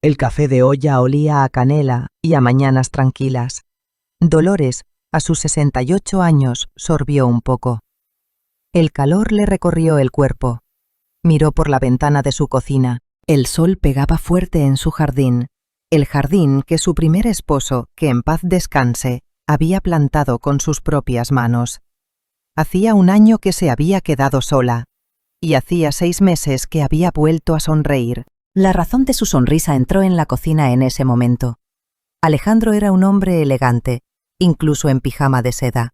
El café de olla olía a canela y a mañanas tranquilas. Dolores, a sus 68 años, sorbió un poco. El calor le recorrió el cuerpo. Miró por la ventana de su cocina. El sol pegaba fuerte en su jardín, el jardín que su primer esposo, que en paz descanse, había plantado con sus propias manos. Hacía un año que se había quedado sola, y hacía 6 meses que había vuelto a sonreír. La razón de su sonrisa entró en la cocina en ese momento. Alejandro era un hombre elegante, incluso en pijama de seda.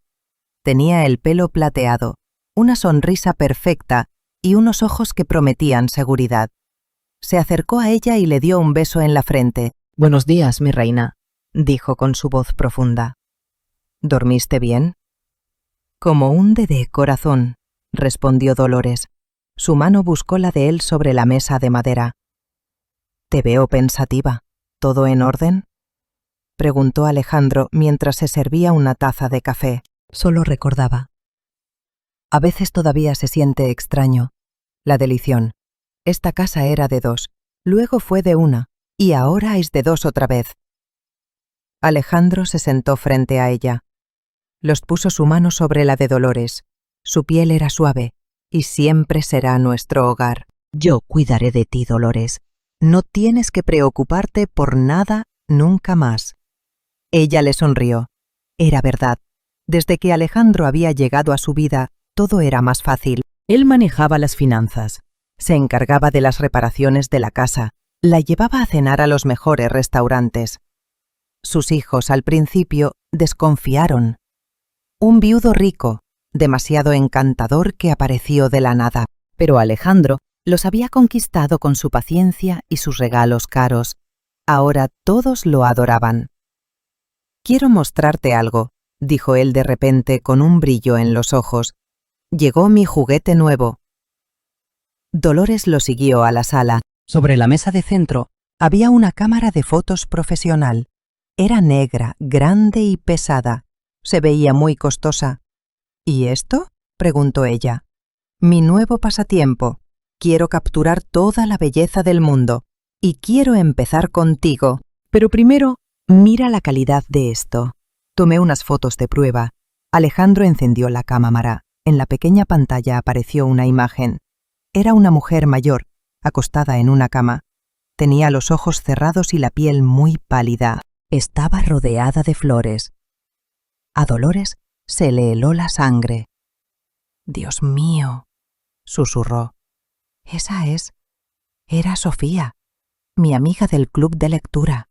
Tenía el pelo plateado, una sonrisa perfecta y unos ojos que prometían seguridad. Se acercó a ella y le dio un beso en la frente. «Buenos días, mi reina», dijo con su voz profunda. «¿Dormiste bien?» «Como un dedé, corazón», respondió Dolores. Su mano buscó la de él sobre la mesa de madera. «Te veo pensativa. ¿Todo en orden?», preguntó Alejandro mientras se servía una taza de café. Solo recordaba. A veces todavía se siente extraño. La delición. Esta casa era de 2, luego fue de 1, y ahora es de 2 otra vez. Alejandro se sentó frente a ella. Los puso su mano sobre la de Dolores. Su piel era suave, y siempre será nuestro hogar. «Yo cuidaré de ti, Dolores. No tienes que preocuparte por nada nunca más». Ella le sonrió. Era verdad. Desde que Alejandro había llegado a su vida, todo era más fácil. Él manejaba las finanzas. Se encargaba de las reparaciones de la casa, la llevaba a cenar a los mejores restaurantes. Sus hijos, al principio, desconfiaron. Un viudo rico, demasiado encantador que apareció de la nada. Pero Alejandro los había conquistado con su paciencia y sus regalos caros. Ahora todos lo adoraban. «Quiero mostrarte algo», dijo él de repente con un brillo en los ojos. «Llegó mi juguete nuevo». Dolores lo siguió a la sala. Sobre la mesa de centro había una cámara de fotos profesional. Era negra, grande y pesada. Se veía muy costosa. «¿Y esto?», preguntó ella. «Mi nuevo pasatiempo. Quiero capturar toda la belleza del mundo. Y quiero empezar contigo. Pero primero, mira la calidad de esto». Tomé unas fotos de prueba. Alejandro encendió la cámara. En la pequeña pantalla apareció una imagen. Era una mujer mayor, acostada en una cama. Tenía los ojos cerrados y la piel muy pálida. Estaba rodeada de flores. A Dolores se le heló la sangre. «Dios mío», susurró. «Esa es. Era Sofía, mi amiga del club de lectura».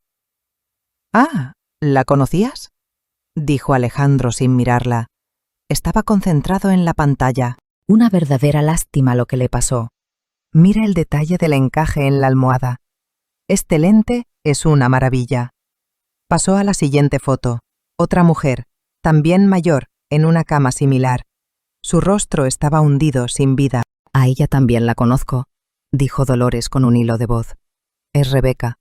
«Ah, ¿la conocías?», dijo Alejandro sin mirarla. Estaba concentrado en la pantalla. Una verdadera lástima lo que le pasó. Mira el detalle del encaje en la almohada. Este lente es una maravilla. Pasó a la siguiente foto. Otra mujer, también mayor, en una cama similar. Su rostro estaba hundido, sin vida. «A ella también la conozco», dijo Dolores con un hilo de voz. «Es Rebeca.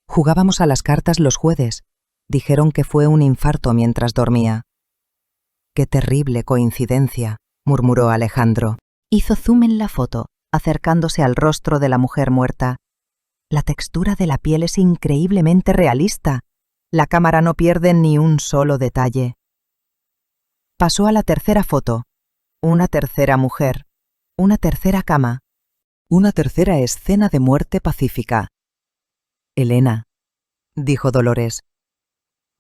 Jugábamos a las cartas los jueves. Dijeron que fue un infarto mientras dormía». «Qué terrible coincidencia», murmuró Alejandro. Hizo zoom en la foto, acercándose al rostro de la mujer muerta. La textura de la piel es increíblemente realista. La cámara no pierde ni un solo detalle. Pasó a la tercera foto. Una tercera mujer. Una tercera cama. Una tercera escena de muerte pacífica. «Elena», dijo Dolores.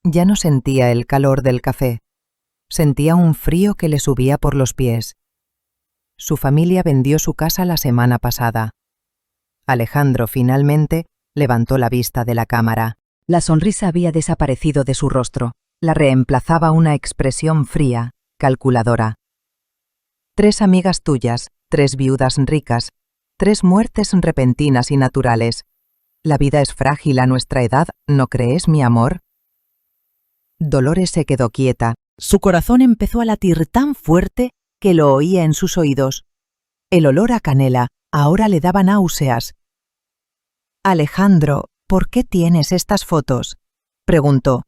Ya no sentía el calor del café. Sentía un frío que le subía por los pies. Su familia vendió su casa la semana pasada. Alejandro finalmente levantó la vista de la cámara. La sonrisa había desaparecido de su rostro. La reemplazaba una expresión fría, calculadora. 3 amigas tuyas, 3 viudas ricas, 3 muertes repentinas y naturales. La vida es frágil a nuestra edad, ¿no crees, mi amor? Dolores se quedó quieta. Su corazón empezó a latir tan fuerte que lo oía en sus oídos. El olor a canela ahora le daba náuseas. «Alejandro, ¿por qué tienes estas fotos?», preguntó.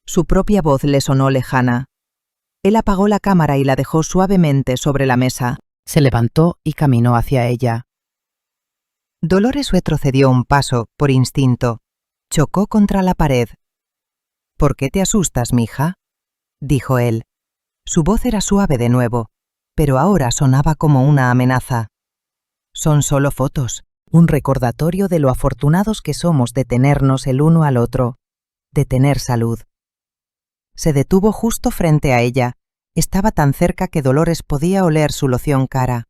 Su propia voz le sonó lejana. Él apagó la cámara y la dejó suavemente sobre la mesa. Se levantó y caminó hacia ella. Dolores retrocedió un paso, por instinto. Chocó contra la pared. ¿Por qué te asustas, mija?, dijo él. Su voz era suave de nuevo, pero ahora sonaba como una amenaza. Son solo fotos, un recordatorio de lo afortunados que somos de tenernos el uno al otro, de tener salud. Se detuvo justo frente a ella. Estaba tan cerca que Dolores podía oler su loción cara.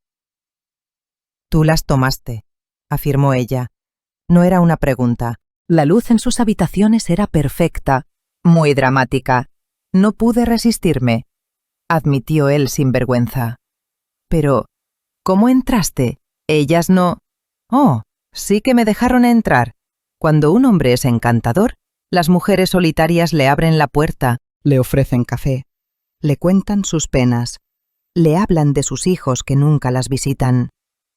Tú las tomaste, afirmó ella. No era una pregunta. La luz en sus habitaciones era perfecta, muy dramática. No pude resistirme, admitió él sin vergüenza. Pero, ¿cómo entraste? Ellas no. Oh, sí que me dejaron entrar. Cuando un hombre es encantador, las mujeres solitarias le abren la puerta, le ofrecen café, le cuentan sus penas, le hablan de sus hijos que nunca las visitan,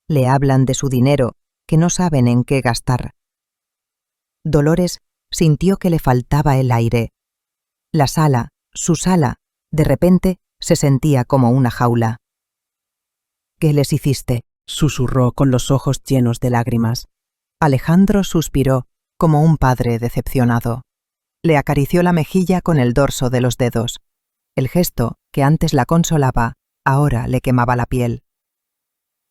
le hablan de su dinero que no saben en qué gastar. Dolores sintió que le faltaba el aire. La sala, su sala, de repente se sentía como una jaula. ¿Qué les hiciste?, susurró con los ojos llenos de lágrimas. Alejandro suspiró, como un padre decepcionado. Le acarició la mejilla con el dorso de los dedos. El gesto, que antes la consolaba, ahora le quemaba la piel.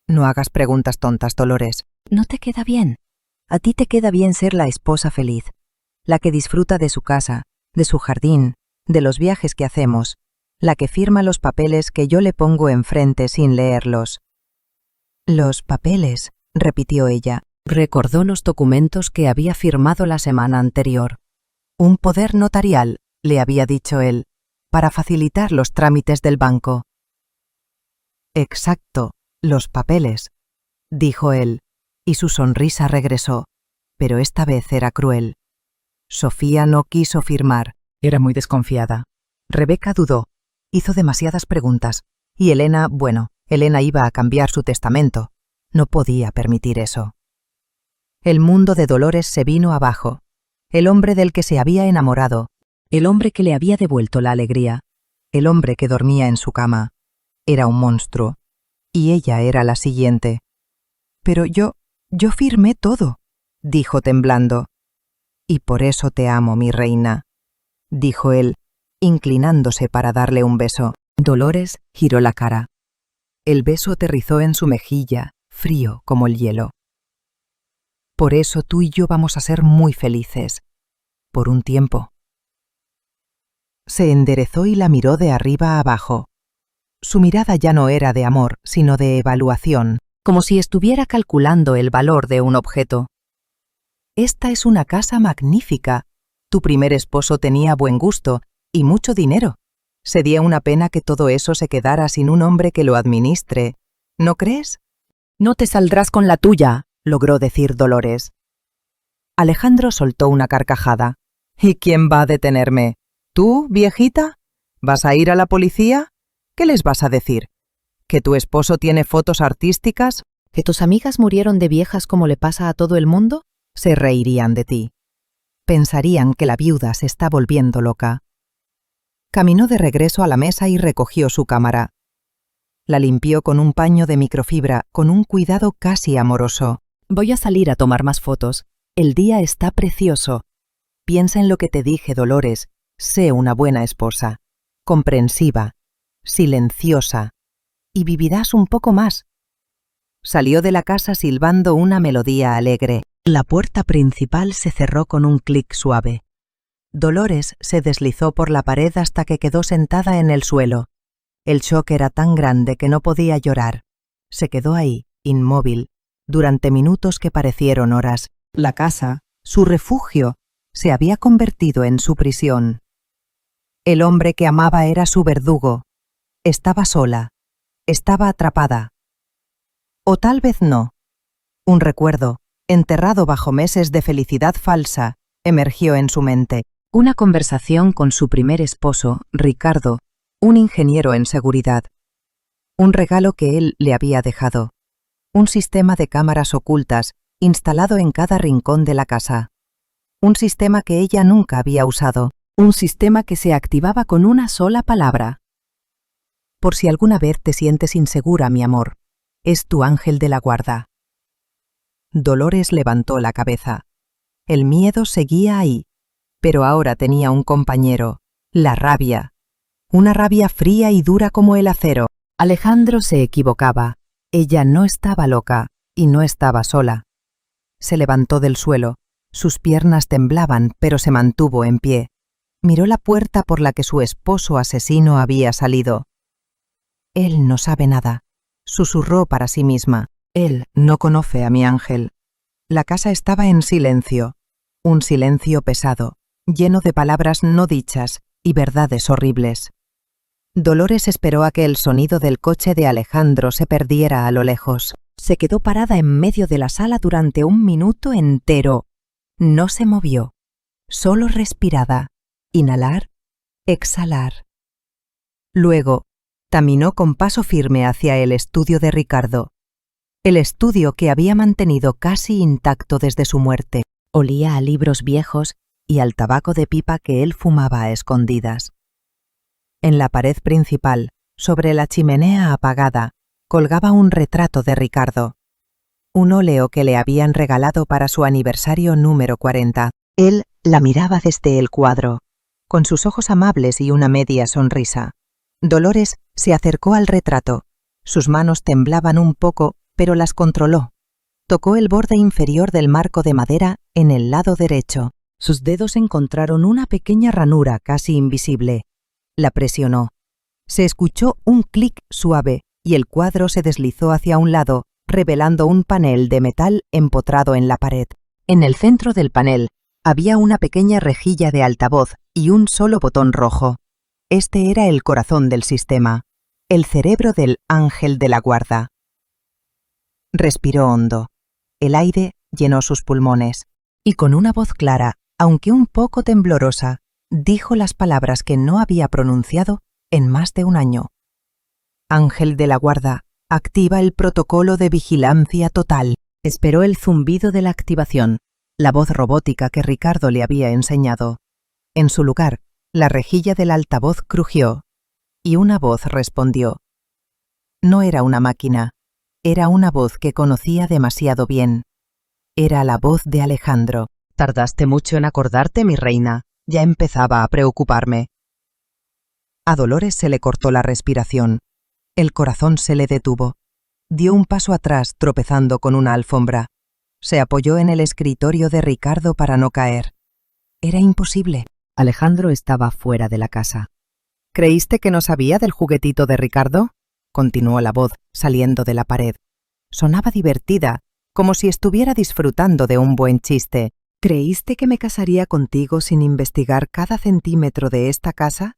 No hagas preguntas tontas, Dolores. No te queda bien. A ti te queda bien ser la esposa feliz, la que disfruta de su casa, de su jardín, de los viajes que hacemos, la que firma los papeles que yo le pongo enfrente sin leerlos. Los papeles, repitió ella. Recordó los documentos que había firmado la semana anterior. Un poder notarial, le había dicho él, para facilitar los trámites del banco. Exacto, los papeles, dijo él, y su sonrisa regresó, pero esta vez era cruel. Sofía no quiso firmar, era muy desconfiada. Rebeca dudó, hizo demasiadas preguntas, y Elena iba a cambiar su testamento. No podía permitir eso. El mundo de Dolores se vino abajo. El hombre del que se había enamorado, el hombre que le había devuelto la alegría, el hombre que dormía en su cama, era un monstruo, y ella era la siguiente. Pero yo firmé todo, dijo temblando. Y por eso te amo, mi reina, dijo él, inclinándose para darle un beso. Dolores giró la cara. El beso aterrizó en su mejilla, frío como el hielo. Por eso tú y yo vamos a ser muy felices. Por un tiempo. Se enderezó y la miró de arriba a abajo. Su mirada ya no era de amor, sino de evaluación, como si estuviera calculando el valor de un objeto. Esta es una casa magnífica. Tu primer esposo tenía buen gusto y mucho dinero. Sería una pena que todo eso se quedara sin un hombre que lo administre. ¿No crees? No te saldrás con la tuya, logró decir Dolores. Alejandro soltó una carcajada. ¿Y quién va a detenerme? ¿Tú, viejita? ¿Vas a ir a la policía? ¿Qué les vas a decir? ¿Que tu esposo tiene fotos artísticas? ¿Que tus amigas murieron de viejas como le pasa a todo el mundo? Se reirían de ti. Pensarían que la viuda se está volviendo loca. Caminó de regreso a la mesa y recogió su cámara. La limpió con un paño de microfibra, con un cuidado casi amoroso. Voy a salir a tomar más fotos. El día está precioso. Piensa en lo que te dije, Dolores. Sé una buena esposa, comprensiva, silenciosa, y vivirás un poco más. Salió de la casa silbando una melodía alegre. La puerta principal se cerró con un clic suave. Dolores se deslizó por la pared hasta que quedó sentada en el suelo. El shock era tan grande que no podía llorar. Se quedó ahí, inmóvil, durante minutos que parecieron horas. La casa, su refugio, se había convertido en su prisión. El hombre que amaba era su verdugo. Estaba sola. Estaba atrapada. O tal vez no. Un recuerdo, enterrado bajo meses de felicidad falsa, emergió en su mente. Una conversación con su primer esposo, Ricardo, un ingeniero en seguridad. Un regalo que él le había dejado. Un sistema de cámaras ocultas instalado en cada rincón de la casa. Un sistema que ella nunca había usado. Un sistema que se activaba con una sola palabra. Por si alguna vez te sientes insegura, mi amor, es tu ángel de la guarda. Dolores levantó la cabeza. El miedo seguía ahí, pero ahora tenía un compañero, la rabia. Una rabia fría y dura como el acero. Alejandro se equivocaba. Ella no estaba loca y no estaba sola. Se levantó del suelo. Sus piernas temblaban, pero se mantuvo en pie. Miró la puerta por la que su esposo asesino había salido. Él no sabe nada, susurró para sí misma. Él no conoce a mi ángel. La casa estaba en silencio, un silencio pesado, lleno de palabras no dichas y verdades horribles. Dolores esperó a que el sonido del coche de Alejandro se perdiera a lo lejos. Se quedó parada en medio de la sala durante 1 minuto entero. No se movió, solo respiraba, inhalar, exhalar. Luego, caminó con paso firme hacia el estudio de Ricardo, el estudio que había mantenido casi intacto desde su muerte. Olía a libros viejos y al tabaco de pipa que él fumaba a escondidas. En la pared principal, sobre la chimenea apagada, colgaba un retrato de Ricardo, un óleo que le habían regalado para su aniversario número 40. Él la miraba desde el cuadro, con sus ojos amables y una media sonrisa. Dolores se acercó al retrato. Sus manos temblaban un poco, pero las controló. Tocó el borde inferior del marco de madera en el lado derecho. Sus dedos encontraron una pequeña ranura casi invisible. La presionó. Se escuchó un clic suave y el cuadro se deslizó hacia un lado, revelando un panel de metal empotrado en la pared. En el centro del panel había una pequeña rejilla de altavoz y un solo botón rojo. Este era el corazón del sistema, el cerebro del ángel de la guarda. Respiró hondo. El aire llenó sus pulmones y con una voz clara, aunque un poco temblorosa, dijo las palabras que no había pronunciado en más de 1 año. Ángel de la guarda, activa el protocolo de vigilancia total. Esperó el zumbido de la activación, la voz robótica que Ricardo le había enseñado. En su lugar, la rejilla del altavoz crujió y una voz respondió. No era una máquina, era una voz que conocía demasiado bien. Era la voz de Alejandro. Tardaste mucho en acordarte, mi reina. Ya empezaba a preocuparme. A Dolores se le cortó la respiración. El corazón se le detuvo. Dio un paso atrás, tropezando con una alfombra. Se apoyó en el escritorio de Ricardo para no caer. Era imposible. Alejandro estaba fuera de la casa. ¿Creíste que no sabía del juguetito de Ricardo? Continuó la voz, saliendo de la pared. Sonaba divertida, como si estuviera disfrutando de un buen chiste. ¿Creíste que me casaría contigo sin investigar cada centímetro de esta casa?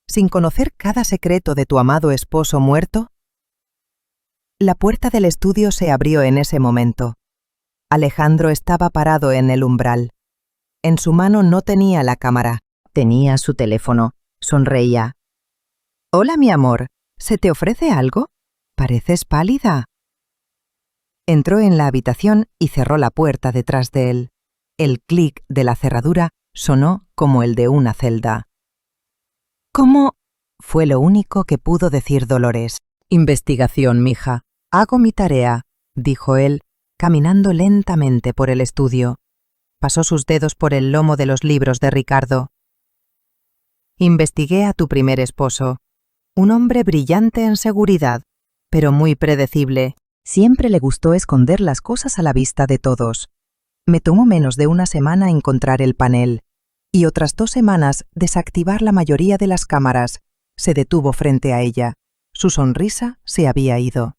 ¿Sin conocer cada secreto de tu amado esposo muerto? La puerta del estudio se abrió en ese momento. Alejandro estaba parado en el umbral. En su mano no tenía la cámara, tenía su teléfono. Sonreía. «Hola, mi amor, ¿se te ofrece algo? Pareces pálida». Entró en la habitación y cerró la puerta detrás de él. El clic de la cerradura sonó como el de una celda. «¿Cómo?» fue lo único que pudo decir Dolores. «Investigación, mija. Hago mi tarea», dijo él, caminando lentamente por el estudio. Pasó sus dedos por el lomo de los libros de Ricardo. «Investigué a tu primer esposo. Un hombre brillante en seguridad, pero muy predecible. Siempre le gustó esconder las cosas a la vista de todos. Me tomó menos de 1 semana encontrar el panel, y otras 2 semanas desactivar la mayoría de las cámaras. Se detuvo frente a ella. Su sonrisa se había ido.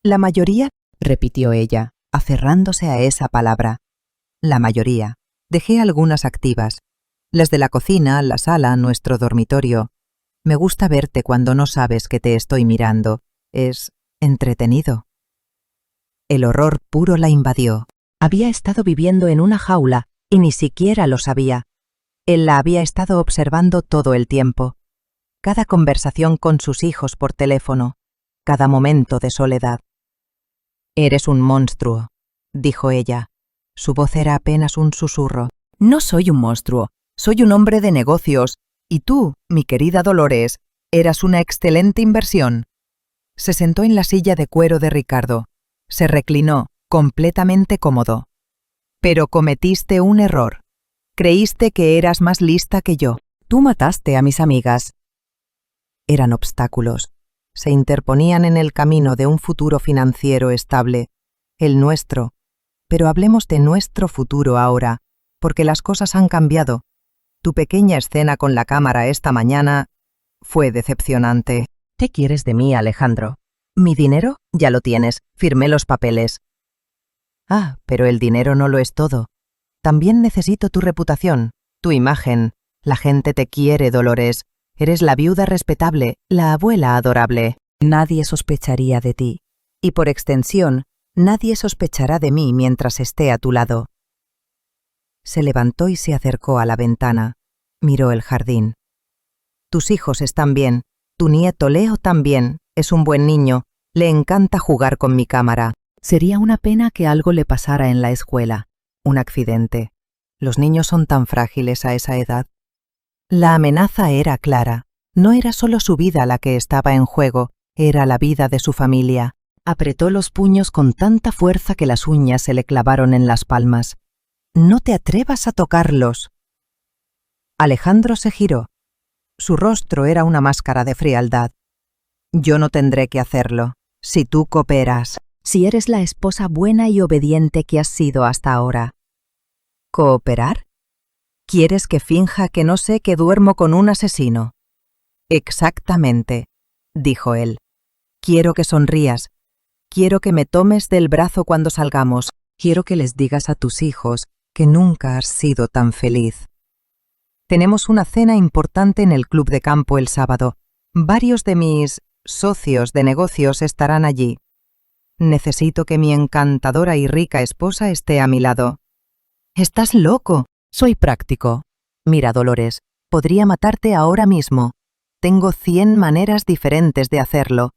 «¿La mayoría?», repitió ella, aferrándose a esa palabra. «La mayoría. Dejé algunas activas. Las de la cocina, la sala, nuestro dormitorio. Me gusta verte cuando no sabes que te estoy mirando. Es entretenido». El horror puro la invadió. Había estado viviendo en una jaula y ni siquiera lo sabía. Él la había estado observando todo el tiempo. Cada conversación con sus hijos por teléfono, cada momento de soledad. «Eres un monstruo», dijo ella. Su voz era apenas un susurro. «No soy un monstruo, soy un hombre de negocios, y tú, mi querida Dolores, eras una excelente inversión». Se sentó en la silla de cuero de Ricardo. Se reclinó, completamente cómodo. Pero cometiste un error. Creíste que eras más lista que yo. Tú mataste a mis amigas. Eran obstáculos. Se interponían en el camino de un futuro financiero estable, el nuestro. Pero hablemos de nuestro futuro ahora, porque las cosas han cambiado. Tu pequeña escena con la cámara esta mañana fue decepcionante. ¿Qué quieres de mí, Alejandro? ¿Mi dinero? Ya lo tienes. Firmé los papeles. Ah, pero el dinero no lo es todo. También necesito tu reputación, tu imagen. La gente te quiere, Dolores. Eres la viuda respetable, la abuela adorable. Nadie sospecharía de ti. Y por extensión, nadie sospechará de mí mientras esté a tu lado. Se levantó y se acercó a la ventana. Miró el jardín. Tus hijos están bien. Tu nieto Leo también. Es un buen niño. Le encanta jugar con mi cámara. Sería una pena que algo le pasara en la escuela. Un accidente. Los niños son tan frágiles a esa edad. La amenaza era clara. No era solo su vida la que estaba en juego, era la vida de su familia. Apretó los puños con tanta fuerza que las uñas se le clavaron en las palmas. No te atrevas a tocarlos. Alejandro se giró. Su rostro era una máscara de frialdad. Yo no tendré que hacerlo, si tú cooperas. Si eres la esposa buena y obediente que has sido hasta ahora. ¿Cooperar? ¿Quieres que finja que no sé que duermo con un asesino? Exactamente, dijo él. Quiero que sonrías. Quiero que me tomes del brazo cuando salgamos. Quiero que les digas a tus hijos que nunca has sido tan feliz. Tenemos una cena importante en el club de campo el sábado. Varios de mis socios de negocios estarán allí. Necesito que mi encantadora y rica esposa esté a mi lado. ¡Estás loco! Soy práctico. Mira, Dolores, podría matarte ahora mismo. Tengo 100 maneras diferentes de hacerlo.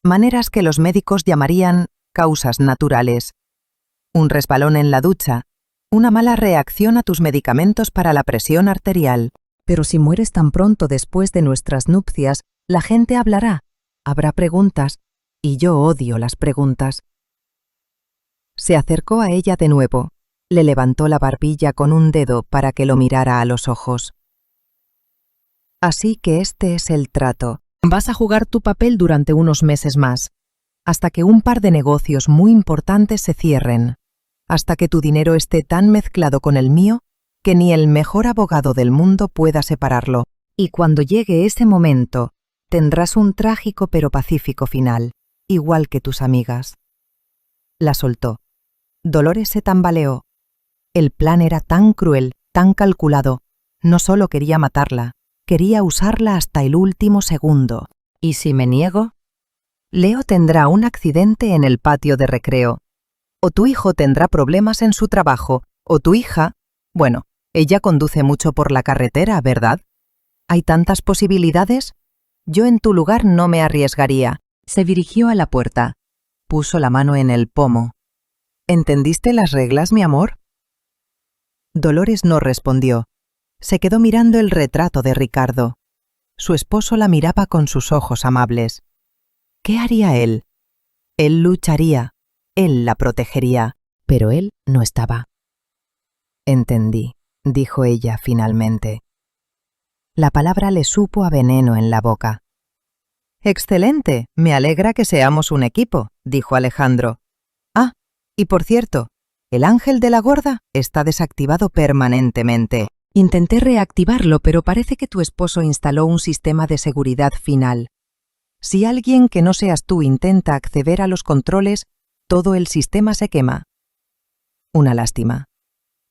Maneras que los médicos llamarían causas naturales. Un resbalón en la ducha. Una mala reacción a tus medicamentos para la presión arterial. Pero si mueres tan pronto después de nuestras nupcias, la gente hablará. Habrá preguntas. Y yo odio las preguntas. Se acercó a ella de nuevo. Le levantó la barbilla con un dedo para que lo mirara a los ojos. Así que este es el trato. Vas a jugar tu papel durante unos meses más. Hasta que un par de negocios muy importantes se cierren. Hasta que tu dinero esté tan mezclado con el mío que ni el mejor abogado del mundo pueda separarlo. Y cuando llegue ese momento, tendrás un trágico pero pacífico final, igual que tus amigas. La soltó. Dolores se tambaleó. El plan era tan cruel, tan calculado. No solo quería matarla, quería usarla hasta el último segundo. ¿Y si me niego? Leo tendrá un accidente en el patio de recreo. O tu hijo tendrá problemas en su trabajo, o tu hija... Bueno, ella conduce mucho por la carretera, ¿verdad? ¿Hay tantas posibilidades? Yo en tu lugar no me arriesgaría. Se dirigió a la puerta. Puso la mano en el pomo. ¿Entendiste las reglas, mi amor? Dolores no respondió. Se quedó mirando el retrato de Ricardo. Su esposo la miraba con sus ojos amables. ¿Qué haría él? Él lucharía. Él la protegería. Pero él no estaba. Entendí, dijo ella finalmente. La palabra le supo a veneno en la boca. Excelente, me alegra que seamos un equipo, dijo Alejandro. Ah, y por cierto, el ángel de la gorda está desactivado permanentemente. Intenté reactivarlo, pero parece que tu esposo instaló un sistema de seguridad final. Si alguien que no seas tú intenta acceder a los controles, todo el sistema se quema. Una lástima.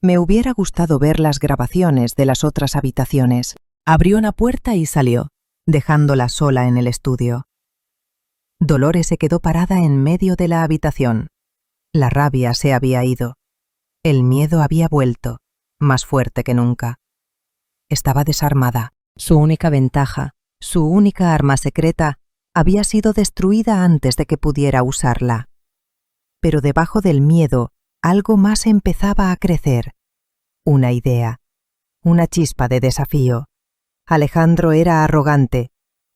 Me hubiera gustado ver las grabaciones de las otras habitaciones. Abrió una puerta y salió, dejándola sola en el estudio. Dolores se quedó parada en medio de la habitación. La rabia se había ido. El miedo había vuelto, más fuerte que nunca. Estaba desarmada. Su única ventaja, su única arma secreta, había sido destruida antes de que pudiera usarla. Pero debajo del miedo, algo más empezaba a crecer. Una idea, una chispa de desafío. Alejandro era arrogante,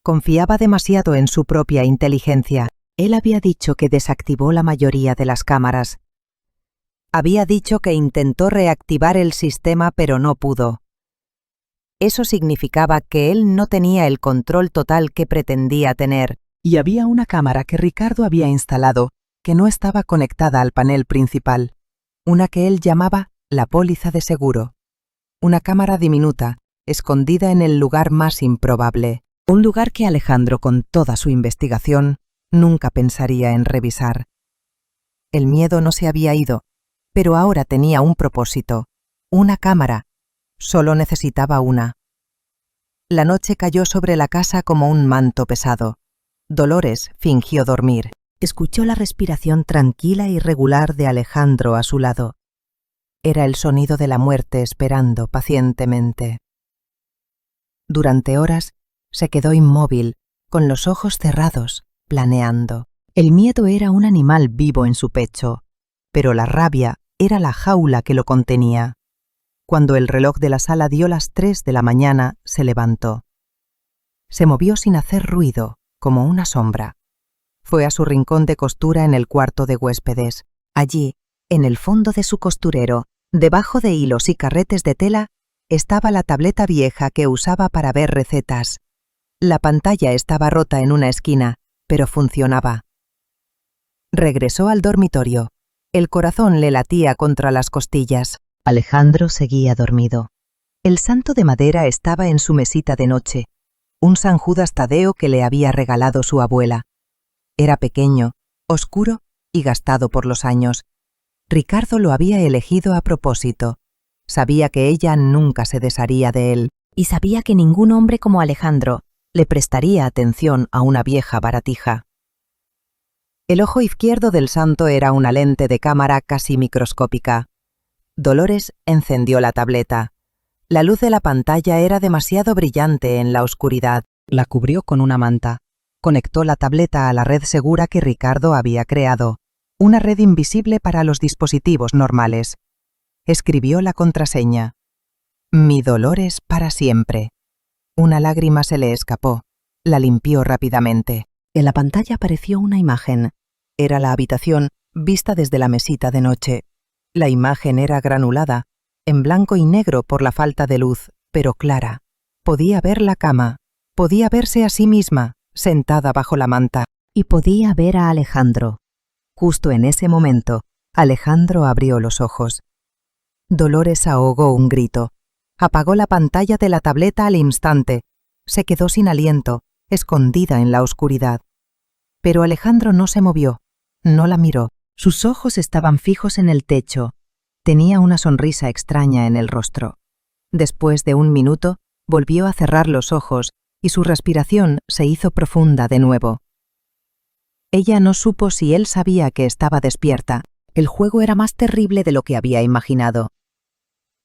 confiaba demasiado en su propia inteligencia. Él había dicho que desactivó la mayoría de las cámaras. Había dicho que intentó reactivar el sistema pero no pudo. Eso significaba que él no tenía el control total que pretendía tener. Y había una cámara que Ricardo había instalado que no estaba conectada al panel principal, una que él llamaba la póliza de seguro. Una cámara diminuta, escondida en el lugar más improbable, un lugar que Alejandro, con toda su investigación, nunca pensaría en revisar. El miedo no se había ido, pero ahora tenía un propósito, una cámara. Solo necesitaba una. La noche cayó sobre la casa como un manto pesado. Dolores fingió dormir. Escuchó la respiración tranquila y regular de Alejandro a su lado. Era el sonido de la muerte esperando pacientemente. Durante horas se quedó inmóvil, con los ojos cerrados, planeando. El miedo era un animal vivo en su pecho, pero la rabia era la jaula que lo contenía. Cuando el reloj de la sala dio las 3 de la mañana, se levantó. Se movió sin hacer ruido, como una sombra. Fue a su rincón de costura en el cuarto de huéspedes. Allí, en el fondo de su costurero, debajo de hilos y carretes de tela, estaba la tableta vieja que usaba para ver recetas. La pantalla estaba rota en una esquina, pero funcionaba. Regresó al dormitorio. El corazón le latía contra las costillas. Alejandro seguía dormido. El santo de madera estaba en su mesita de noche, un San Judas Tadeo que le había regalado su abuela. Era pequeño, oscuro y gastado por los años. Ricardo lo había elegido a propósito. Sabía que ella nunca se desharía de él, y sabía que ningún hombre como Alejandro le prestaría atención a una vieja baratija. El ojo izquierdo del santo era una lente de cámara casi microscópica. Dolores encendió la tableta. La luz de la pantalla era demasiado brillante en la oscuridad. La cubrió con una manta. Conectó la tableta a la red segura que Ricardo había creado, una red invisible para los dispositivos normales. Escribió la contraseña. Mi Dolores para siempre. Una lágrima se le escapó. La limpió rápidamente. En la pantalla apareció una imagen. Era la habitación vista desde la mesita de noche. La imagen era granulada, en blanco y negro por la falta de luz, pero clara. Podía ver la cama, podía verse a sí misma, sentada bajo la manta, y podía ver a Alejandro. Justo en ese momento, Alejandro abrió los ojos. Dolores ahogó un grito. Apagó la pantalla de la tableta al instante. Se quedó sin aliento, escondida en la oscuridad. Pero Alejandro no se movió, no la miró. Sus ojos estaban fijos en el techo. Tenía una sonrisa extraña en el rostro. Después de un minuto, volvió a cerrar los ojos y su respiración se hizo profunda de nuevo. Ella no supo si él sabía que estaba despierta. El juego era más terrible de lo que había imaginado.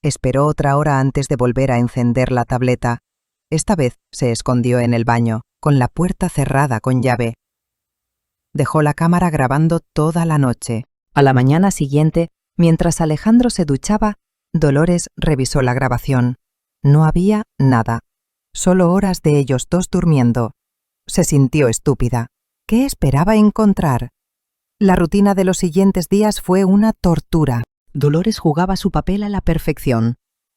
Esperó otra hora antes de volver a encender la tableta. Esta vez se escondió en el baño, con la puerta cerrada con llave. Dejó la cámara grabando toda la noche. A la mañana siguiente, mientras Alejandro se duchaba, Dolores revisó la grabación. No había nada. Solo horas de ellos dos durmiendo. Se sintió estúpida. ¿Qué esperaba encontrar? La rutina de los siguientes días fue una tortura. Dolores jugaba su papel a la perfección.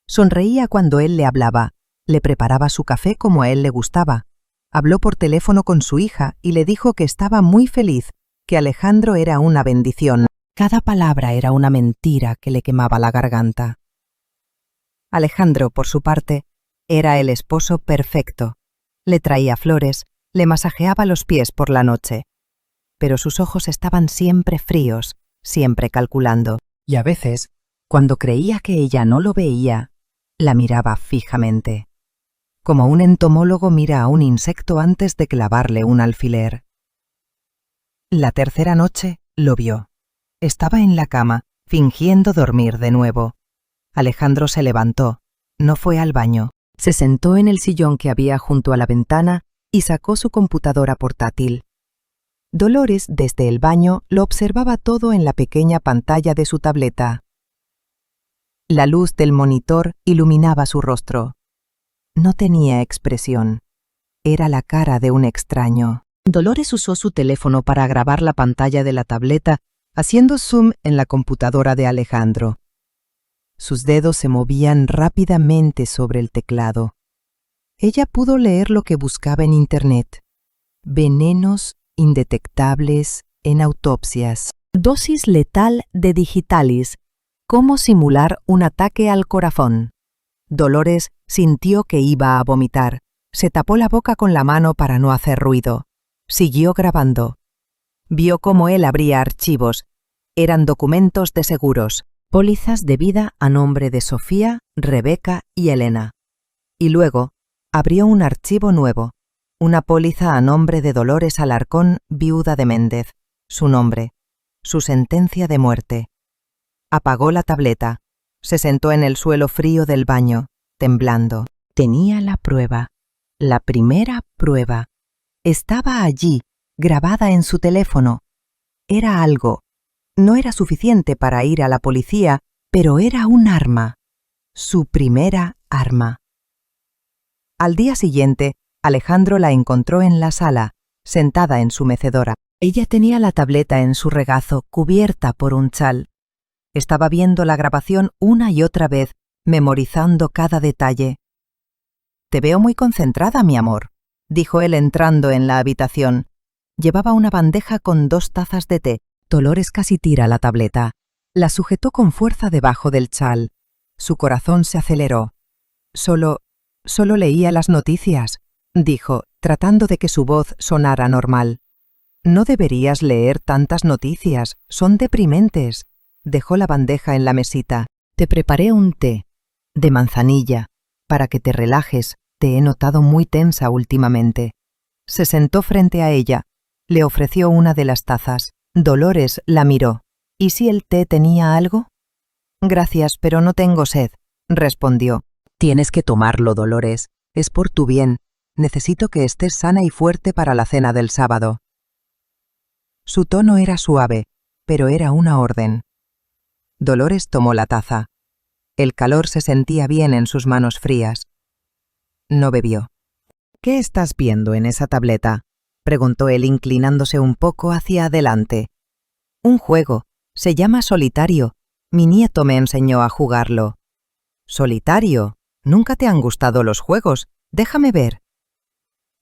Sonreía cuando él le hablaba. Le preparaba su café como a él le gustaba. Habló por teléfono con su hija y le dijo que estaba muy feliz, que Alejandro era una bendición. Cada palabra era una mentira que le quemaba la garganta. Alejandro, por su parte, era el esposo perfecto. Le traía flores, le masajeaba los pies por la noche. Pero sus ojos estaban siempre fríos, siempre calculando. Y a veces, cuando creía que ella no lo veía, la miraba fijamente. Como un entomólogo mira a un insecto antes de clavarle un alfiler. La tercera noche lo vio. Estaba en la cama, fingiendo dormir de nuevo. Alejandro se levantó, no fue al baño. Se sentó en el sillón que había junto a la ventana y sacó su computadora portátil. Dolores, desde el baño, lo observaba todo en la pequeña pantalla de su tableta. La luz del monitor iluminaba su rostro. No tenía expresión. Era la cara de un extraño. Dolores usó su teléfono para grabar la pantalla de la tableta haciendo zoom en la computadora de Alejandro. Sus dedos se movían rápidamente sobre el teclado. Ella pudo leer lo que buscaba en Internet. Venenos indetectables en autopsias. Dosis letal de digitalis. Cómo simular un ataque al corazón. Dolores sintió que iba a vomitar. Se tapó la boca con la mano para no hacer ruido. Siguió grabando. Vio cómo él abría archivos. Eran documentos de seguros, pólizas de vida a nombre de Sofía, Rebeca y Elena. Y luego abrió un archivo nuevo, una póliza a nombre de Dolores Alarcón, viuda de Méndez, su nombre, su sentencia de muerte. Apagó la tableta, se sentó en el suelo frío del baño, temblando. Tenía la prueba, la primera prueba. Estaba allí, grabada en su teléfono. Era algo. No era suficiente para ir a la policía, pero era un arma. Su primera arma. Al día siguiente, Alejandro la encontró en la sala, sentada en su mecedora. Ella tenía la tableta en su regazo, cubierta por un chal. Estaba viendo la grabación una y otra vez, memorizando cada detalle. «Te veo muy concentrada, mi amor», dijo él entrando en la habitación. Llevaba una bandeja con 2 tazas de té. Dolores casi tira la tableta. La sujetó con fuerza debajo del chal. Su corazón se aceleró. Solo leía las noticias, dijo, tratando de que su voz sonara normal. No deberías leer tantas noticias, son deprimentes. Dejó la bandeja en la mesita. Te preparé un té, de manzanilla, para que te relajes. Te he notado muy tensa últimamente. Se sentó frente a ella. Le ofreció una de las tazas. Dolores la miró. ¿Y si el té tenía algo? Gracias, pero no tengo sed, respondió. Tienes que tomarlo, Dolores. Es por tu bien. Necesito que estés sana y fuerte para la cena del sábado. Su tono era suave, pero era una orden. Dolores tomó la taza. El calor se sentía bien en sus manos frías. No bebió. ¿Qué estás viendo en esa tableta?, preguntó él inclinándose un poco hacia adelante. Un juego. Se llama Solitario. Mi nieto me enseñó a jugarlo. ¿Solitario? ¿Nunca te han gustado los juegos? Déjame ver.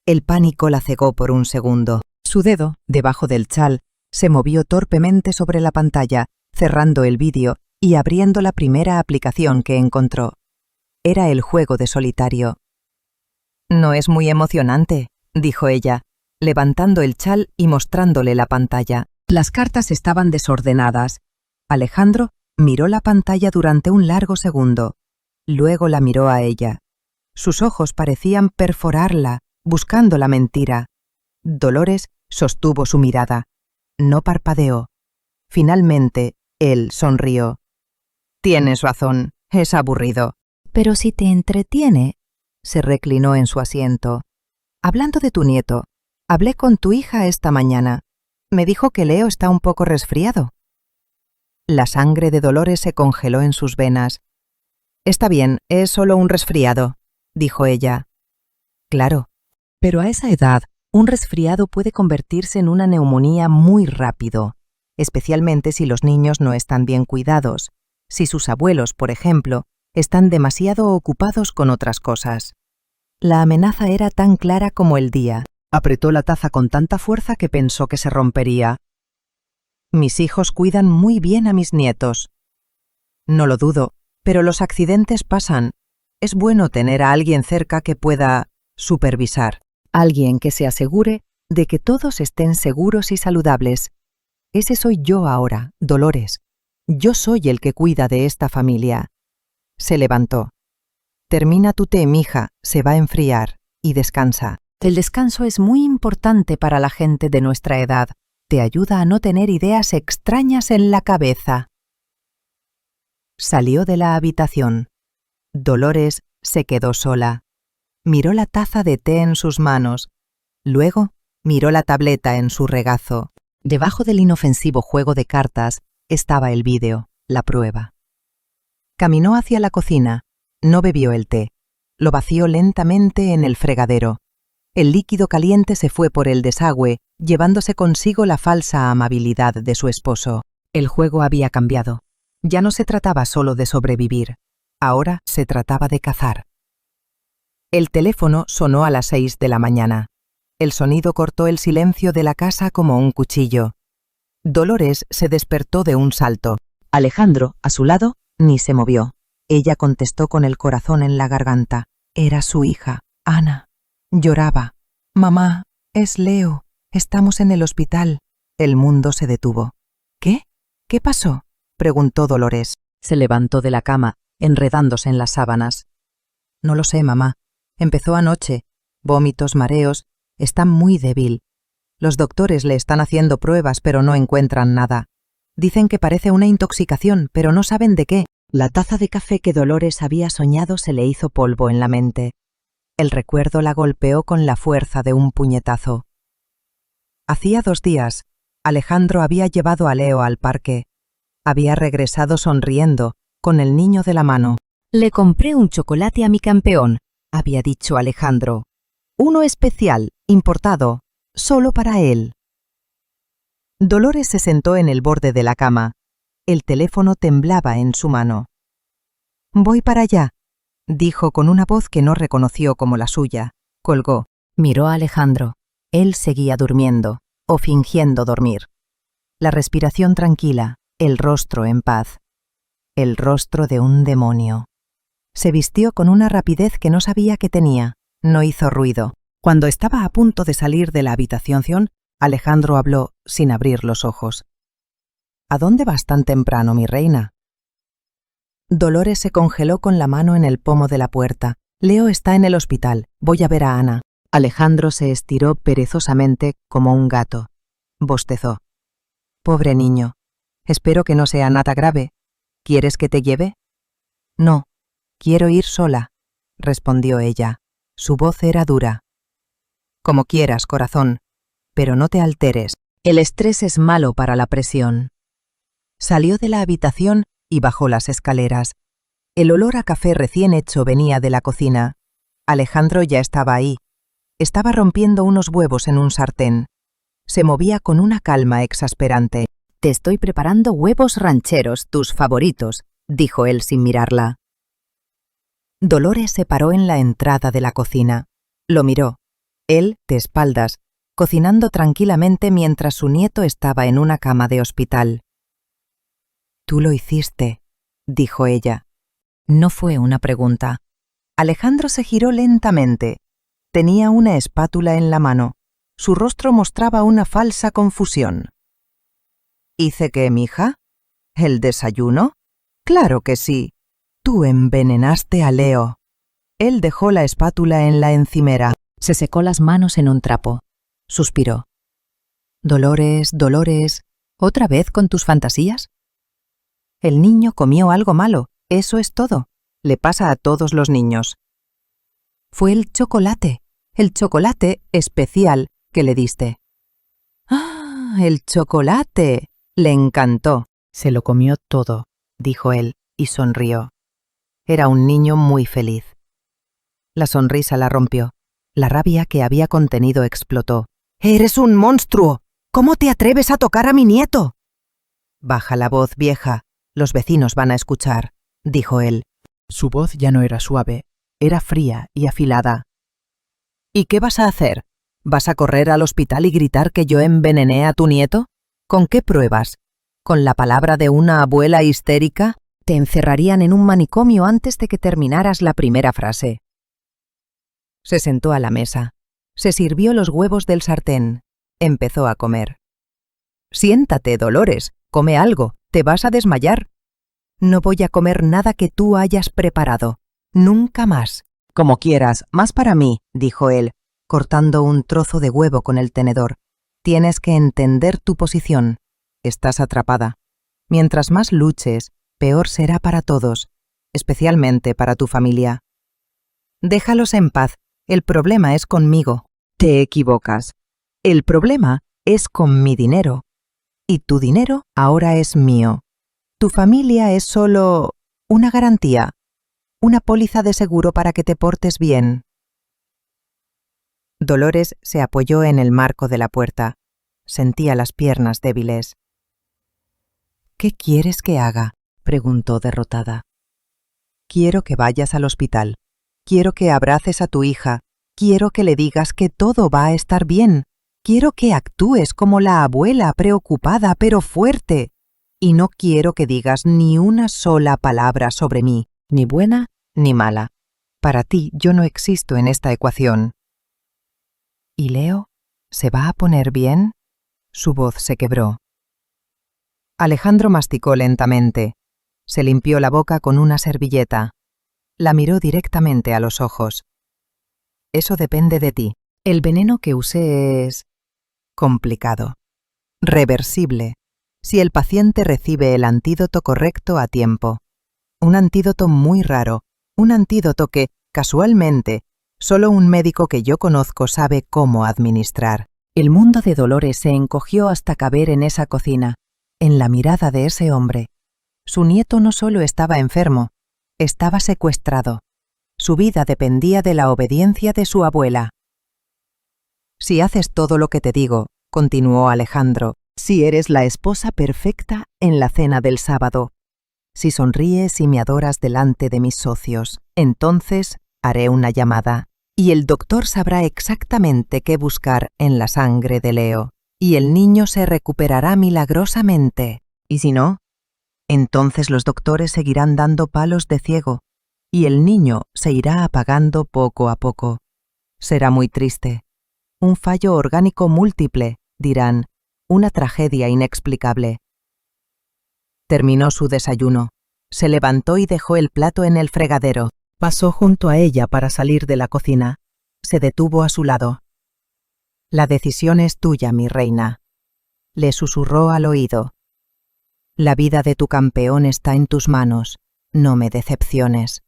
El pánico la cegó por un segundo. Su dedo, debajo del chal, se movió torpemente sobre la pantalla, cerrando el vídeo y abriendo la primera aplicación que encontró. Era el juego de Solitario. «No es muy emocionante», dijo ella, levantando el chal y mostrándole la pantalla. Las cartas estaban desordenadas. Alejandro miró la pantalla durante un largo segundo. Luego la miró a ella. Sus ojos parecían perforarla, buscando la mentira. Dolores sostuvo su mirada. No parpadeó. Finalmente, él sonrió. «Tienes razón, es aburrido». «Pero si te entretiene», se reclinó en su asiento. «Hablando de tu nieto, hablé con tu hija esta mañana. Me dijo que Leo está un poco resfriado». La sangre de Dolores se congeló en sus venas. «Está bien, es solo un resfriado», dijo ella. «Claro, pero a esa edad, un resfriado puede convertirse en una neumonía muy rápido, especialmente si los niños no están bien cuidados, si sus abuelos, por ejemplo, están demasiado ocupados con otras cosas». La amenaza era tan clara como el día. Apretó la taza con tanta fuerza que pensó que se rompería. «Mis hijos cuidan muy bien a mis nietos». «No lo dudo, pero los accidentes pasan. Es bueno tener a alguien cerca que pueda supervisar. Alguien que se asegure de que todos estén seguros y saludables. Ese soy yo ahora, Dolores. Yo soy el que cuida de esta familia». Se levantó. «Termina tu té, mija, se va a enfriar, y descansa. El descanso es muy importante para la gente de nuestra edad. Te ayuda a no tener ideas extrañas en la cabeza». Salió de la habitación. Dolores se quedó sola. Miró la taza de té en sus manos. Luego miró la tableta en su regazo. Debajo del inofensivo juego de cartas estaba el vídeo, la prueba. Caminó hacia la cocina. No bebió el té. Lo vació lentamente en el fregadero. El líquido caliente se fue por el desagüe, llevándose consigo la falsa amabilidad de su esposo. El juego había cambiado. Ya no se trataba solo de sobrevivir. Ahora se trataba de cazar. El teléfono sonó a las 6 de la mañana. El sonido cortó el silencio de la casa como un cuchillo. Dolores se despertó de un salto. Alejandro, a su lado, ni se movió. Ella contestó con el corazón en la garganta. Era su hija, Ana. Lloraba. «Mamá, es Leo. Estamos en el hospital». El mundo se detuvo. «¿Qué? ¿Qué pasó?», preguntó Dolores. Se levantó de la cama, enredándose en las sábanas. «No lo sé, mamá. Empezó anoche. Vómitos, mareos. Está muy débil. Los doctores le están haciendo pruebas, pero no encuentran nada. Dicen que parece una intoxicación, pero no saben de qué». La taza de café que Dolores había soñado se le hizo polvo en la mente. El recuerdo la golpeó con la fuerza de un puñetazo. Hacía 2 días, Alejandro había llevado a Leo al parque. Había regresado sonriendo, con el niño de la mano. «Le compré un chocolate a mi campeón», había dicho Alejandro. «Uno especial, importado, solo para él». Dolores se sentó en el borde de la cama. El teléfono temblaba en su mano. «Voy para allá», dijo con una voz que no reconoció como la suya. Colgó. Miró a Alejandro. Él seguía durmiendo, o fingiendo dormir. La respiración tranquila, el rostro en paz. El rostro de un demonio. Se vistió con una rapidez que no sabía que tenía. No hizo ruido. Cuando estaba a punto de salir de la habitación, Alejandro habló sin abrir los ojos. «¿A dónde vas tan temprano, mi reina?». Dolores se congeló con la mano en el pomo de la puerta. «Leo está en el hospital. Voy a ver a Ana». Alejandro se estiró perezosamente como un gato. Bostezó. «Pobre niño. Espero que no sea nada grave. ¿Quieres que te lleve?». «No, quiero ir sola», respondió ella. Su voz era dura. «Como quieras, corazón, pero no te alteres. El estrés es malo para la presión». Salió de la habitación y bajó las escaleras. El olor a café recién hecho venía de la cocina. Alejandro ya estaba ahí. Estaba rompiendo unos huevos en un sartén. Se movía con una calma exasperante. «Te estoy preparando huevos rancheros, tus favoritos», dijo él sin mirarla. Dolores se paró en la entrada de la cocina. Lo miró. Él, de espaldas, cocinando tranquilamente mientras su nieto estaba en una cama de hospital. «Tú lo hiciste», dijo ella. No fue una pregunta. Alejandro se giró lentamente. Tenía una espátula en la mano. Su rostro mostraba una falsa confusión. «¿Hice qué, mija? ¿El desayuno? Claro que sí. Tú envenenaste a Leo». Él dejó la espátula en la encimera. Se secó las manos en un trapo. Suspiró. «Dolores, Dolores, ¿otra vez con tus fantasías?». «El niño comió algo malo, eso es todo. Le pasa a todos los niños». «Fue el chocolate especial que le diste». «Ah, el chocolate. Le encantó». «Se lo comió todo», dijo él, y sonrió. Era un niño muy feliz. La sonrisa la rompió. La rabia que había contenido explotó. «¡Eres un monstruo! ¿Cómo te atreves a tocar a mi nieto?». «Baja la voz, vieja. Los vecinos van a escuchar», dijo él. Su voz ya no era suave, era fría y afilada. «¿Y qué vas a hacer? ¿Vas a correr al hospital y gritar que yo envenené a tu nieto? ¿Con qué pruebas? ¿Con la palabra de una abuela histérica? Te encerrarían en un manicomio antes de que terminaras la primera frase». Se sentó a la mesa. Se sirvió los huevos del sartén. Empezó a comer. «Siéntate, Dolores. Come algo. Te vas a desmayar». «No voy a comer nada que tú hayas preparado. Nunca más». «Como quieras, más para mí», dijo él, cortando un trozo de huevo con el tenedor. «Tienes que entender tu posición. Estás atrapada. Mientras más luches, peor será para todos, especialmente para tu familia. Déjalos en paz. El problema es conmigo». «Te equivocas. El problema es con mi dinero. Y tu dinero ahora es mío. Tu familia es solo una garantía, una póliza de seguro para que te portes bien». Dolores se apoyó en el marco de la puerta. Sentía las piernas débiles. ¿Qué quieres que haga?, preguntó derrotada. Quiero que vayas al hospital. Quiero que abraces a tu hija. Quiero que le digas que todo va a estar bien. Quiero que actúes como la abuela preocupada pero fuerte. Y no quiero que digas ni una sola palabra sobre mí, ni buena ni mala. Para ti yo no existo en esta ecuación. ¿Y Leo? ¿Se va a poner bien? Su voz se quebró. Alejandro masticó lentamente. Se limpió la boca con una servilleta. La miró directamente a los ojos. Eso depende de ti. El veneno que usé es complicado, reversible, si el paciente recibe el antídoto correcto a tiempo. Un antídoto muy raro, un antídoto que, casualmente, solo un médico que yo conozco sabe cómo administrar. El mundo de Dolores se encogió hasta caber en esa cocina, en la mirada de ese hombre. Su nieto no solo estaba enfermo, estaba secuestrado. Su vida dependía de la obediencia de su abuela. Si haces todo lo que te digo, continuó Alejandro, si eres la esposa perfecta en la cena del sábado, si sonríes y me adoras delante de mis socios, entonces haré una llamada, y el doctor sabrá exactamente qué buscar en la sangre de Leo, y el niño se recuperará milagrosamente. ¿Y si no? Entonces los doctores seguirán dando palos de ciego, y el niño se irá apagando poco a poco. Será muy triste. Un fallo orgánico múltiple, dirán, una tragedia inexplicable. Terminó su desayuno. Se levantó y dejó el plato en el fregadero. Pasó junto a ella para salir de la cocina. Se detuvo a su lado. La decisión es tuya, mi reina. Le susurró al oído. La vida de tu campeón está en tus manos. No me decepciones.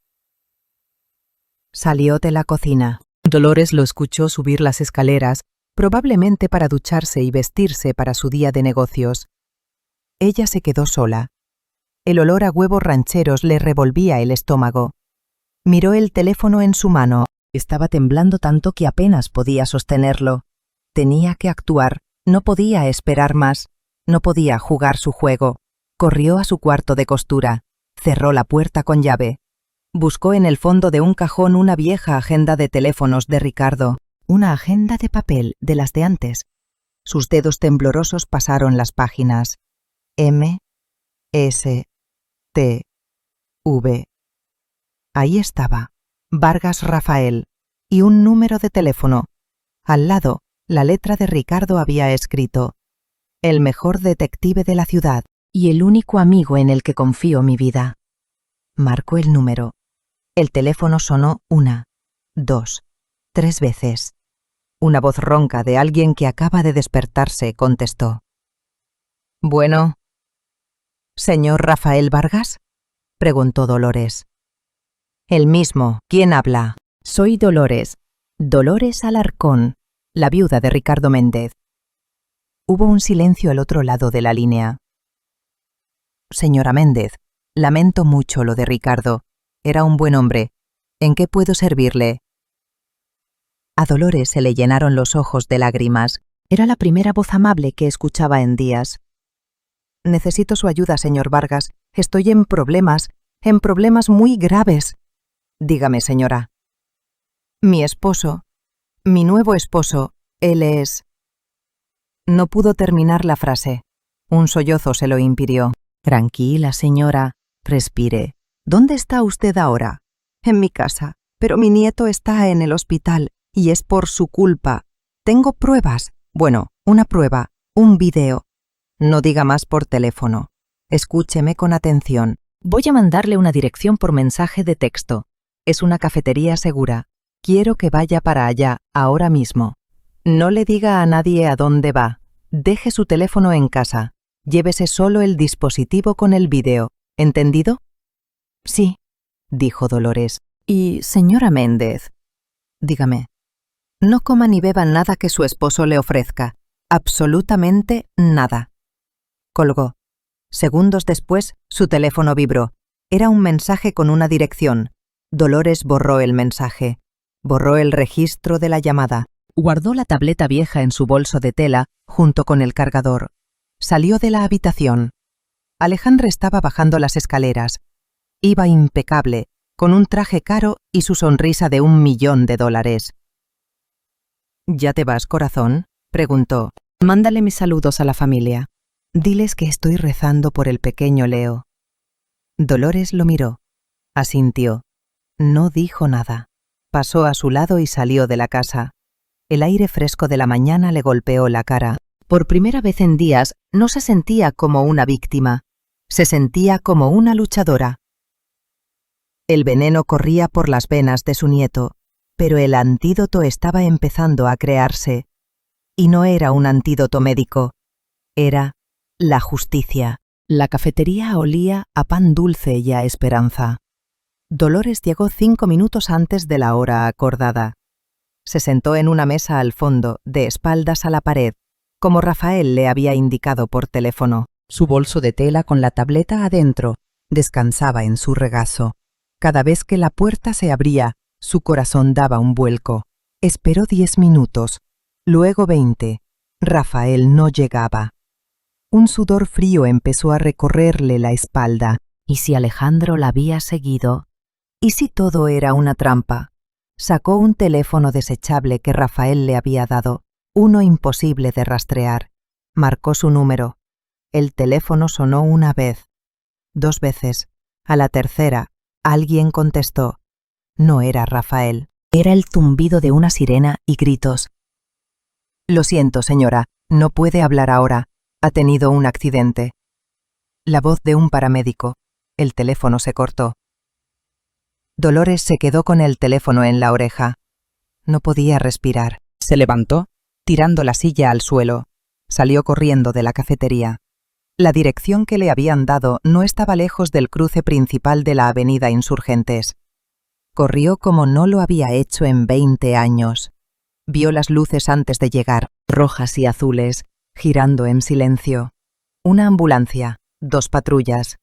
Salió de la cocina. Dolores lo escuchó subir las escaleras, probablemente para ducharse y vestirse para su día de negocios. Ella se quedó sola. El olor a huevos rancheros le revolvía el estómago. Miró el teléfono en su mano. Estaba temblando tanto que apenas podía sostenerlo. Tenía que actuar. No podía esperar más. No podía jugar su juego. Corrió a su cuarto de costura. Cerró la puerta con llave. Buscó en el fondo de un cajón una vieja agenda de teléfonos de Ricardo, una agenda de papel de las de antes. Sus dedos temblorosos pasaron las páginas. M, S, T, V. Ahí estaba, Vargas Rafael, y un número de teléfono. Al lado, la letra de Ricardo había escrito: el mejor detective de la ciudad y el único amigo en el que confío mi vida. Marcó el número. El teléfono sonó 1, 2, 3 veces. Una voz ronca de alguien que acaba de despertarse contestó. Bueno. ¿Señor Rafael Vargas?, preguntó Dolores. El mismo. ¿Quién habla? Soy Dolores. Dolores Alarcón, la viuda de Ricardo Méndez. Hubo un silencio al otro lado de la línea. Señora Méndez, lamento mucho lo de Ricardo. Era un buen hombre. ¿En qué puedo servirle? A Dolores se le llenaron los ojos de lágrimas. Era la primera voz amable que escuchaba en días. Necesito su ayuda, señor Vargas. Estoy en problemas muy graves. Dígame, señora. Mi esposo, mi nuevo esposo, él es... No pudo terminar la frase. Un sollozo se lo impidió. Tranquila, señora. Respire. ¿Dónde está usted ahora? En mi casa, pero mi nieto está en el hospital y es por su culpa. Tengo pruebas. Bueno, una prueba, un video. No diga más por teléfono. Escúcheme con atención. Voy a mandarle una dirección por mensaje de texto. Es una cafetería segura. Quiero que vaya para allá, ahora mismo. No le diga a nadie a dónde va. Deje su teléfono en casa. Llévese solo el dispositivo con el vídeo. ¿Entendido? Sí, dijo Dolores. Y, señora Méndez, dígame, no coma ni beba nada que su esposo le ofrezca. Absolutamente nada. Colgó. Segundos después, su teléfono vibró. Era un mensaje con una dirección. Dolores borró el mensaje. Borró el registro de la llamada. Guardó la tableta vieja en su bolso de tela junto con el cargador. Salió de la habitación. Alejandra estaba bajando las escaleras. Iba impecable, con un traje caro y su sonrisa de $1.000.000. ¿Ya te vas, corazón?, preguntó. Mándale mis saludos a la familia. Diles que estoy rezando por el pequeño Leo. Dolores lo miró. Asintió. No dijo nada. Pasó a su lado y salió de la casa. El aire fresco de la mañana le golpeó la cara. Por primera vez en días no se sentía como una víctima. Se sentía como una luchadora. El veneno corría por las venas de su nieto, pero el antídoto estaba empezando a crearse. Y no era un antídoto médico. Era la justicia. La cafetería olía a pan dulce y a esperanza. Dolores llegó 5 minutos antes de la hora acordada. Se sentó en una mesa al fondo, de espaldas a la pared, como Rafael le había indicado por teléfono. Su bolso de tela con la tableta adentro descansaba en su regazo. Cada vez que la puerta se abría, su corazón daba un vuelco. Esperó 10 minutos, luego 20. Rafael no llegaba. Un sudor frío empezó a recorrerle la espalda. ¿Y si Alejandro la había seguido? ¿Y si todo era una trampa? Sacó un teléfono desechable que Rafael le había dado, uno imposible de rastrear. Marcó su número. El teléfono sonó una vez, 2 veces. A la tercera, alguien contestó. No era Rafael. Era el zumbido de una sirena y gritos. Lo siento, señora, no puede hablar ahora. Ha tenido un accidente. La voz de un paramédico. El teléfono se cortó. Dolores se quedó con el teléfono en la oreja. No podía respirar. Se levantó, tirando la silla al suelo. Salió corriendo de la cafetería. La dirección que le habían dado no estaba lejos del cruce principal de la avenida Insurgentes. Corrió como no lo había hecho en 20 años. Vio las luces antes de llegar, rojas y azules, girando en silencio. Una ambulancia, 2 patrullas.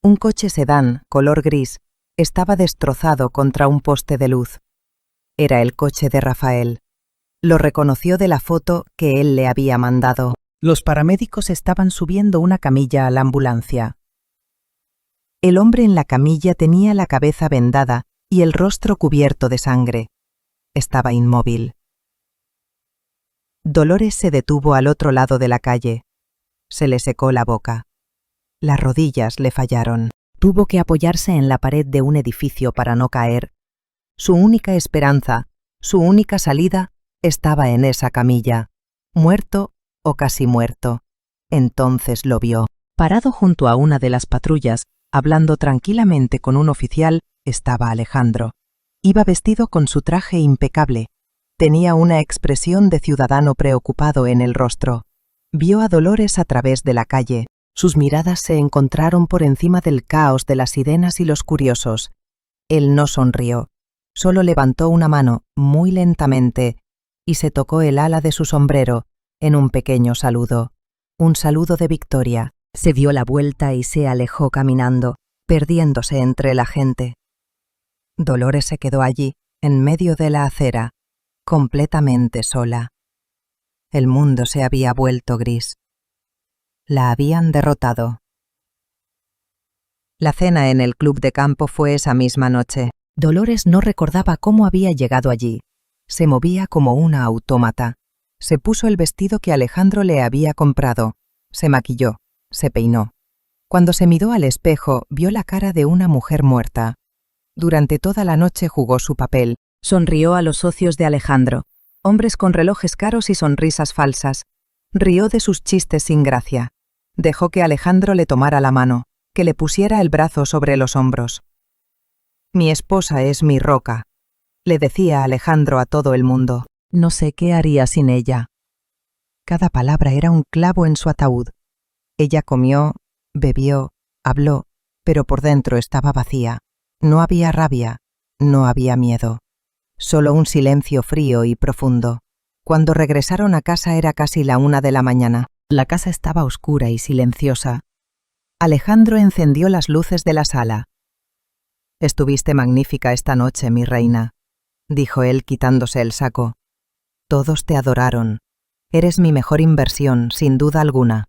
Un coche sedán, color gris, estaba destrozado contra un poste de luz. Era el coche de Rafael. Lo reconoció de la foto que él le había mandado. Los paramédicos estaban subiendo una camilla a la ambulancia. El hombre en la camilla tenía la cabeza vendada y el rostro cubierto de sangre. Estaba inmóvil. Dolores se detuvo al otro lado de la calle. Se le secó la boca. Las rodillas le fallaron. Tuvo que apoyarse en la pared de un edificio para no caer. Su única esperanza, su única salida, estaba en esa camilla. Muerto o casi muerto. Entonces lo vio. Parado junto a una de las patrullas, hablando tranquilamente con un oficial, estaba Alejandro. Iba vestido con su traje impecable. Tenía una expresión de ciudadano preocupado en el rostro. Vio a Dolores a través de la calle. Sus miradas se encontraron por encima del caos de las sirenas y los curiosos. Él no sonrió. Solo levantó una mano, muy lentamente, y se tocó el ala de su sombrero, en un pequeño saludo. Un saludo de victoria. Se dio la vuelta y se alejó caminando, perdiéndose entre la gente. Dolores se quedó allí, en medio de la acera, completamente sola. El mundo se había vuelto gris. La habían derrotado. La cena en el club de campo fue esa misma noche. Dolores no recordaba cómo había llegado allí. Se movía como una autómata. Se puso el vestido que Alejandro le había comprado. Se maquilló, se peinó. Cuando se miró al espejo, vio la cara de una mujer muerta. Durante toda la noche jugó su papel. Sonrió a los socios de Alejandro, hombres con relojes caros y sonrisas falsas. Rió de sus chistes sin gracia. Dejó que Alejandro le tomara la mano, que le pusiera el brazo sobre los hombros. «Mi esposa es mi roca», le decía Alejandro a todo el mundo. No sé qué haría sin ella. Cada palabra era un clavo en su ataúd. Ella comió, bebió, habló, pero por dentro estaba vacía. No había rabia, no había miedo. Solo un silencio frío y profundo. Cuando regresaron a casa era casi la 1 de la mañana. La casa estaba oscura y silenciosa. Alejandro encendió las luces de la sala. «Estuviste magnífica esta noche, mi reina», dijo él quitándose el saco. «Todos te adoraron. Eres mi mejor inversión, sin duda alguna».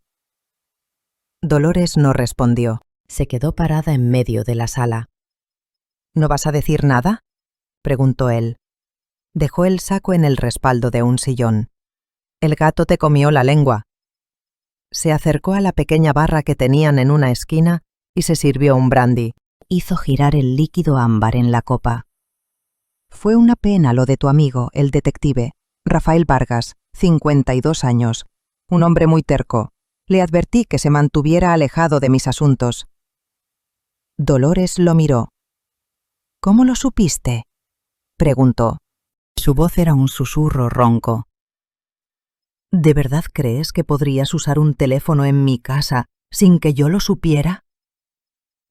Dolores no respondió. Se quedó parada en medio de la sala. ¿No vas a decir nada?, preguntó él. Dejó el saco en el respaldo de un sillón. El gato te comió la lengua. Se acercó a la pequeña barra que tenían en una esquina y se sirvió un brandy. Hizo girar el líquido ámbar en la copa. Fue una pena lo de tu amigo, el detective, Rafael Vargas, 52 años. Un hombre muy terco. Le advertí que se mantuviera alejado de mis asuntos. Dolores lo miró. ¿Cómo lo supiste?, preguntó. Su voz era un susurro ronco. ¿De verdad crees que podrías usar un teléfono en mi casa sin que yo lo supiera?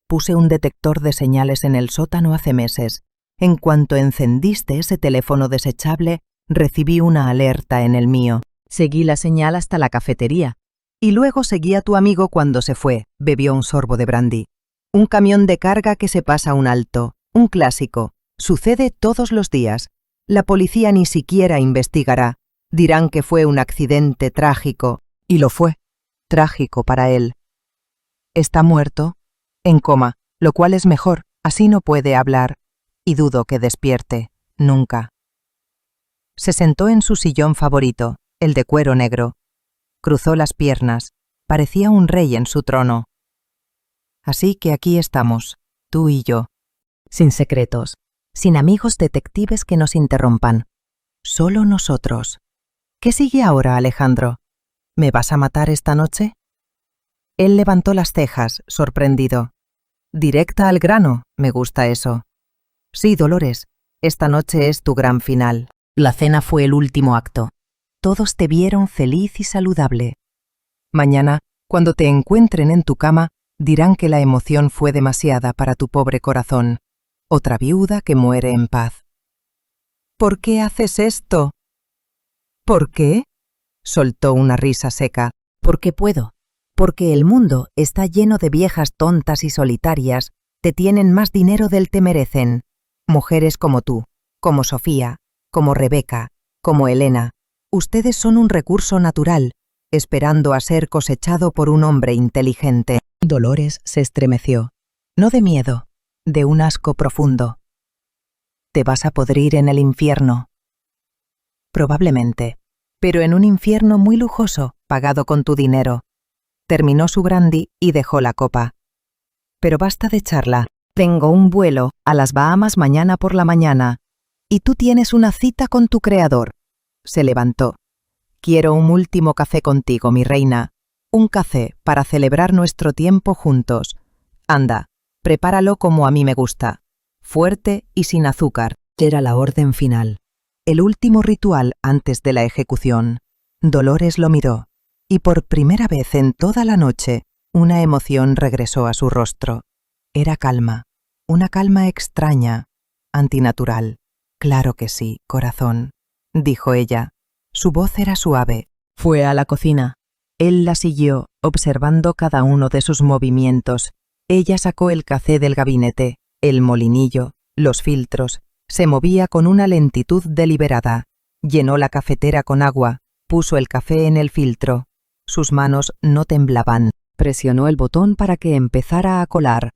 Puse un detector de señales en el sótano hace meses. En cuanto encendiste ese teléfono desechable, recibí una alerta en el mío. Seguí la señal hasta la cafetería. Y luego seguí a tu amigo cuando se fue. Bebió un sorbo de brandy. Un camión de carga que se pasa un alto. Un clásico. Sucede todos los días. La policía ni siquiera investigará. Dirán que fue un accidente trágico. Y lo fue. Trágico para él. Está muerto, en coma, lo cual es mejor. Así no puede hablar. Y dudo que despierte. Nunca. Se sentó en su sillón favorito, el de cuero negro. Cruzó las piernas. Parecía un rey en su trono. Así que aquí estamos, tú y yo. Sin secretos, sin amigos detectives que nos interrumpan. Solo nosotros. ¿Qué sigue ahora, Alejandro? ¿Me vas a matar esta noche? Él levantó las cejas, sorprendido. Directa al grano, me gusta eso. Sí, Dolores, esta noche es tu gran final. La cena fue el último acto. Todos te vieron feliz y saludable. Mañana, cuando te encuentren en tu cama, dirán que la emoción fue demasiada para tu pobre corazón. Otra viuda que muere en paz. ¿Por qué haces esto? ¿Por qué? Soltó una risa seca. Porque puedo. Porque el mundo está lleno de viejas tontas y solitarias que tienen más dinero del que merecen. Mujeres como tú, como Sofía, como Rebeca, como Elena. Ustedes son un recurso natural, esperando a ser cosechado por un hombre inteligente. Dolores se estremeció. No de miedo, de un asco profundo. Te vas a podrir en el infierno. Probablemente, pero en un infierno muy lujoso, pagado con tu dinero. Terminó su brandy y dejó la copa. Pero basta de charla. Tengo un vuelo a las Bahamas mañana por la mañana. Y tú tienes una cita con tu creador. Se levantó. Quiero un último café contigo, mi reina. Un café para celebrar nuestro tiempo juntos. Anda, prepáralo como a mí me gusta. Fuerte y sin azúcar. Era la orden final. El último ritual antes de la ejecución. Dolores lo miró. Y por primera vez en toda la noche, una emoción regresó a su rostro. Era calma, una calma extraña, antinatural. Claro que sí, corazón, dijo ella. Su voz era suave. Fue a la cocina. Él la siguió, observando cada uno de sus movimientos. Ella sacó el café del gabinete, el molinillo, los filtros. Se movía con una lentitud deliberada. Llenó la cafetera con agua, puso el café en el filtro. Sus manos no temblaban. Presionó el botón para que empezara a colar.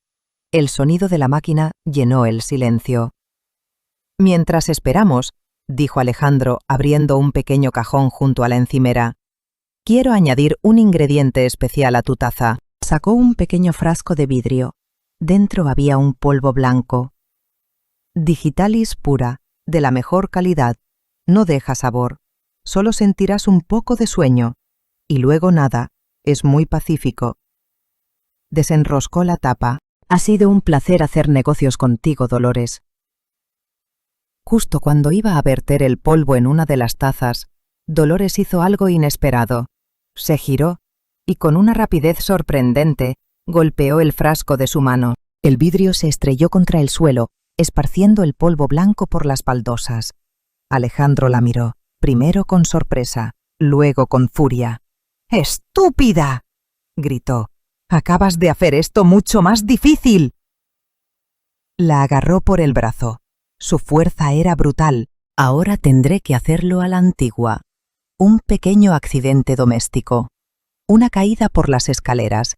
El sonido de la máquina llenó el silencio. Mientras esperamos, dijo Alejandro, abriendo un pequeño cajón junto a la encimera, quiero añadir un ingrediente especial a tu taza. Sacó un pequeño frasco de vidrio. Dentro había un polvo blanco. Digitalis pura, de la mejor calidad. No deja sabor. Solo sentirás un poco de sueño. Y luego nada. Es muy pacífico. Desenroscó la tapa. Ha sido un placer hacer negocios contigo, Dolores. Justo cuando iba a verter el polvo en una de las tazas, Dolores hizo algo inesperado. Se giró y con una rapidez sorprendente golpeó el frasco de su mano. El vidrio se estrelló contra el suelo, esparciendo el polvo blanco por las baldosas. Alejandro la miró, primero con sorpresa, luego con furia. ¡Estúpida!, gritó. «Acabas de hacer esto mucho más difícil». La agarró por el brazo. Su fuerza era brutal. Ahora tendré que hacerlo a la antigua. Un pequeño accidente doméstico. Una caída por las escaleras.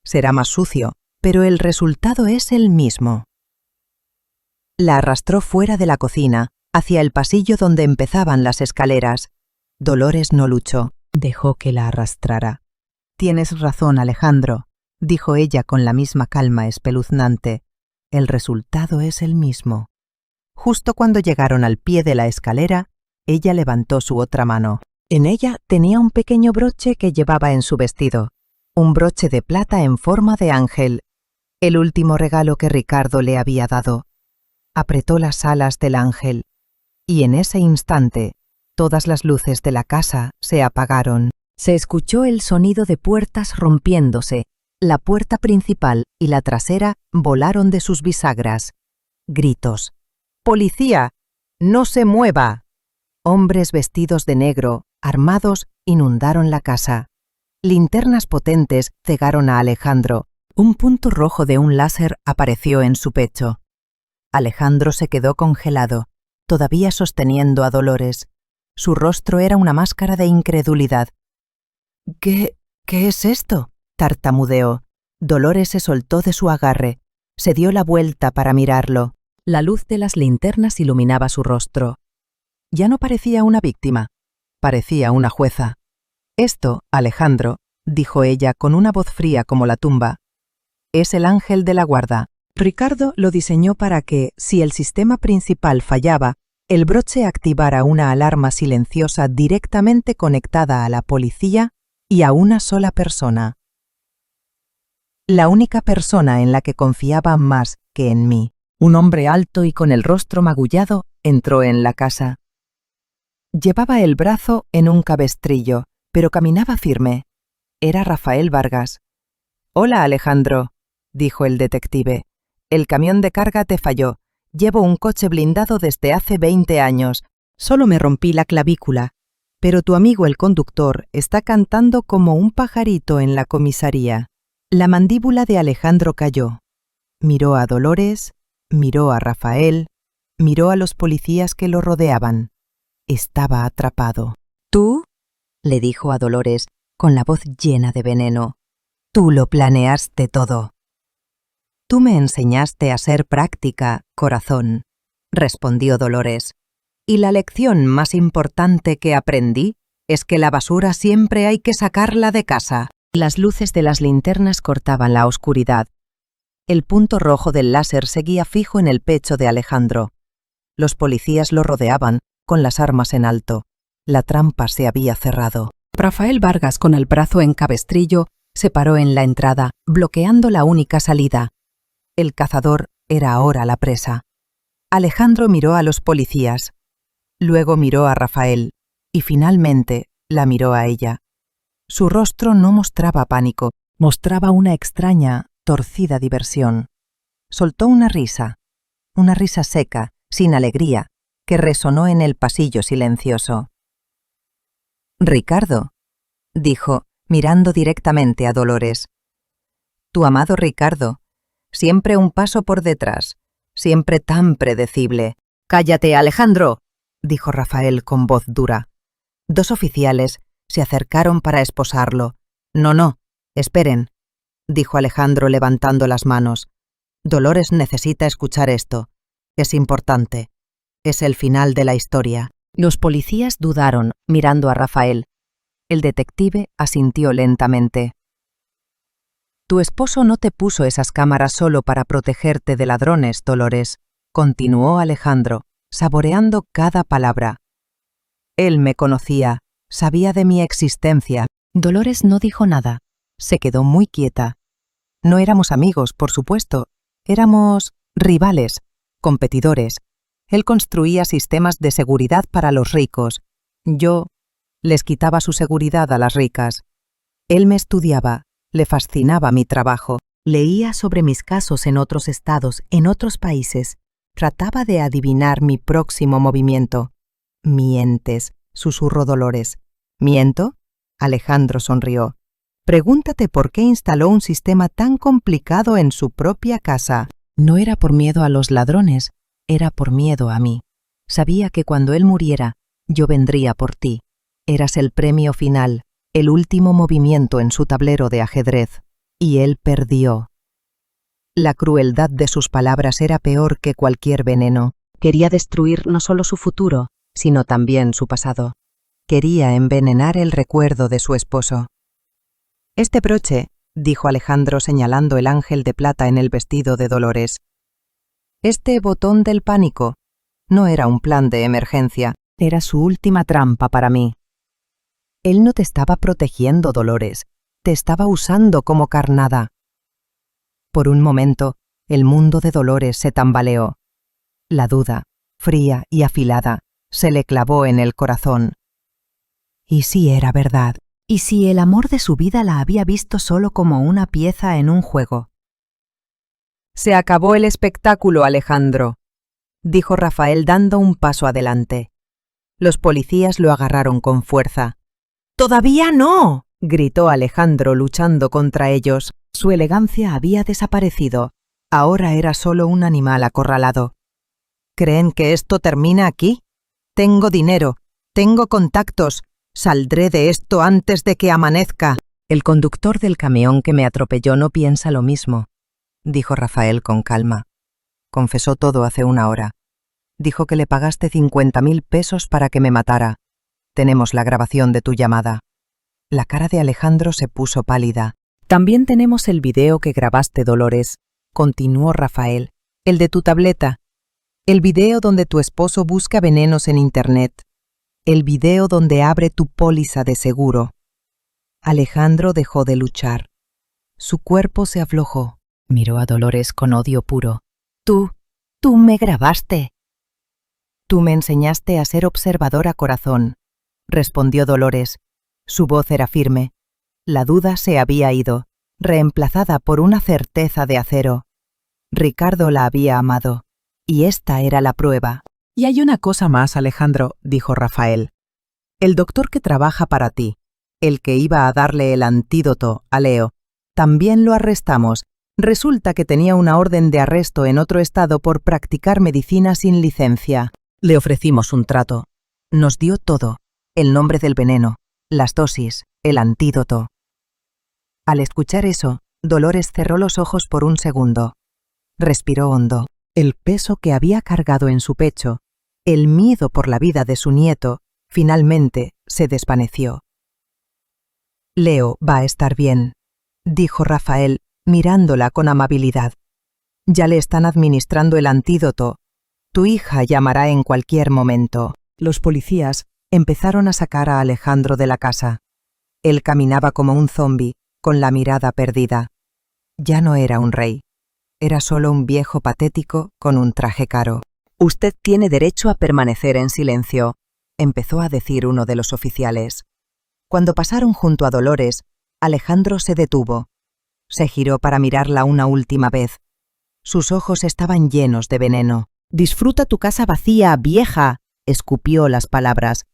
será más sucio, pero el resultado es el mismo. La arrastró fuera de la cocina, hacia el pasillo donde empezaban las escaleras. Dolores no luchó, dejó que la arrastrara. Tienes razón, Alejandro, dijo ella con la misma calma espeluznante. El resultado es el mismo. Justo cuando llegaron al pie de la escalera, ella levantó su otra mano. En ella tenía un pequeño broche que llevaba en su vestido, un broche de plata en forma de ángel, el último regalo que Ricardo le había dado. Apretó las alas del ángel, y en ese instante todas las luces de la casa se apagaron. Se escuchó el sonido de puertas rompiéndose. La puerta principal y la trasera volaron de sus bisagras. Gritos. ¡Policía! ¡No se mueva! Hombres vestidos de negro, armados, inundaron la casa. Linternas potentes cegaron a Alejandro. Un punto rojo de un láser apareció en su pecho. Alejandro se quedó congelado, todavía sosteniendo a Dolores. Su rostro era una máscara de incredulidad. ¿Qué es esto?, tartamudeó. Dolores se soltó de su agarre. Se dio la vuelta para mirarlo. La luz de las linternas iluminaba su rostro. Ya no parecía una víctima, parecía una jueza. Esto, Alejandro, dijo ella con una voz fría como la tumba, es el ángel de la guarda. Ricardo lo diseñó para que, si el sistema principal fallaba, el broche activara una alarma silenciosa directamente conectada a la policía y a una sola persona. La única persona en la que confiaba más que en mí. Un hombre alto y con el rostro magullado entró en la casa. Llevaba el brazo en un cabestrillo, pero caminaba firme. Era Rafael Vargas. «Hola, Alejandro», dijo el detective. «El camión de carga te falló. Llevo un coche blindado desde hace 20 años. Solo me rompí la clavícula. Pero tu amigo el conductor está cantando como un pajarito en la comisaría». La mandíbula de Alejandro cayó. Miró a Dolores, miró a Rafael, miró a los policías que lo rodeaban. Estaba atrapado. «¿Tú?», le dijo a Dolores, con la voz llena de veneno. «Tú lo planeaste todo». «Tú me enseñaste a ser práctica, corazón», respondió Dolores. «Y la lección más importante que aprendí es que la basura siempre hay que sacarla de casa». Las luces de las linternas cortaban la oscuridad. El punto rojo del láser seguía fijo en el pecho de Alejandro. Los policías lo rodeaban, con las armas en alto. La trampa se había cerrado. Rafael Vargas, con el brazo en cabestrillo, se paró en la entrada, bloqueando la única salida. El cazador era ahora la presa. Alejandro miró a los policías. Luego miró a Rafael, y finalmente la miró a ella. Su rostro no mostraba pánico, mostraba una extraña, torcida diversión. Soltó una risa seca, sin alegría, que resonó en el pasillo silencioso. «Ricardo», dijo, mirando directamente a Dolores. «Tu amado Ricardo, siempre un paso por detrás, siempre tan predecible». «Cállate, Alejandro», dijo Rafael con voz dura. Dos oficiales se acercaron para esposarlo. «No, esperen», dijo Alejandro levantando las manos. «Dolores necesita escuchar esto. Es importante. Es el final de la historia». Los policías dudaron, mirando a Rafael. El detective asintió lentamente. «Tu esposo no te puso esas cámaras solo para protegerte de ladrones, Dolores», continuó Alejandro, saboreando cada palabra. «Él me conocía, sabía de mi existencia». Dolores no dijo nada. Se quedó muy quieta. No éramos amigos, por supuesto. Éramos rivales, competidores. Él construía sistemas de seguridad para los ricos. Yo les quitaba su seguridad a las ricas. Él me estudiaba, le fascinaba mi trabajo. Leía sobre mis casos en otros estados, en otros países. Trataba de adivinar mi próximo movimiento. «Mientes», susurró Dolores. «¿Miento?», Alejandro sonrió. «Pregúntate por qué instaló un sistema tan complicado en su propia casa». No era por miedo a los ladrones, era por miedo a mí. Sabía que cuando él muriera, yo vendría por ti. Eras el premio final, el último movimiento en su tablero de ajedrez. y él perdió. La crueldad de sus palabras era peor que cualquier veneno. Quería destruir no solo su futuro, sino también su pasado. Quería envenenar el recuerdo de su esposo. «Este broche», dijo Alejandro señalando el ángel de plata en el vestido de Dolores. «Este botón del pánico no era un plan de emergencia, era su última trampa para mí». Él no te estaba protegiendo, Dolores, te estaba usando como carnada. Por un momento, el mundo de Dolores se tambaleó. La duda, fría y afilada, se le clavó en el corazón. ¿Y si era verdad? ¿Y si el amor de su vida la había visto solo como una pieza en un juego? «Se acabó el espectáculo, Alejandro», dijo Rafael dando un paso adelante. Los policías lo agarraron con fuerza. «¡Todavía no!», gritó Alejandro luchando contra ellos. Su elegancia había desaparecido. Ahora era solo un animal acorralado. «¿Creen que esto termina aquí? Tengo dinero, tengo contactos. Saldré de esto antes de que amanezca». «El conductor del camión que me atropelló no piensa lo mismo», dijo Rafael con calma. «Confesó todo hace una hora. Dijo que le pagaste 50.000 pesos para que me matara. Tenemos la grabación de tu llamada». La cara de Alejandro se puso pálida. «También tenemos el video que grabaste, Dolores», continuó Rafael. «El de tu tableta. El video donde tu esposo busca venenos en Internet. El video donde abre tu póliza de seguro». Alejandro dejó de luchar. Su cuerpo se aflojó. Miró a Dolores con odio puro. Tú me grabaste». «Tú me enseñaste a ser observadora, corazón», respondió Dolores. Su voz era firme. La duda se había ido, reemplazada por una certeza de acero. Ricardo la había amado, y esta era la prueba. «Y hay una cosa más, Alejandro», dijo Rafael. «El doctor que trabaja para ti, el que iba a darle el antídoto a Leo, también lo arrestamos. Resulta que tenía una orden de arresto en otro estado por practicar medicina sin licencia. Le ofrecimos un trato. Nos dio todo, el nombre del veneno, las dosis, el antídoto». Al escuchar eso, Dolores cerró los ojos por un segundo. Respiró hondo. El peso que había cargado en su pecho, el miedo por la vida de su nieto, finalmente se desvaneció. «Leo va a estar bien», dijo Rafael, mirándola con amabilidad. «Ya le están administrando el antídoto. Tu hija llamará en cualquier momento». Los policías empezaron a sacar a Alejandro de la casa. Él caminaba como un zombi, con la mirada perdida. Ya no era un rey. Era solo un viejo patético con un traje caro. «Usted tiene derecho a permanecer en silencio», empezó a decir uno de los oficiales. Cuando pasaron junto a Dolores, Alejandro se detuvo. Se giró para mirarla una última vez. Sus ojos estaban llenos de veneno. «Disfruta tu casa vacía, vieja», escupió las palabras.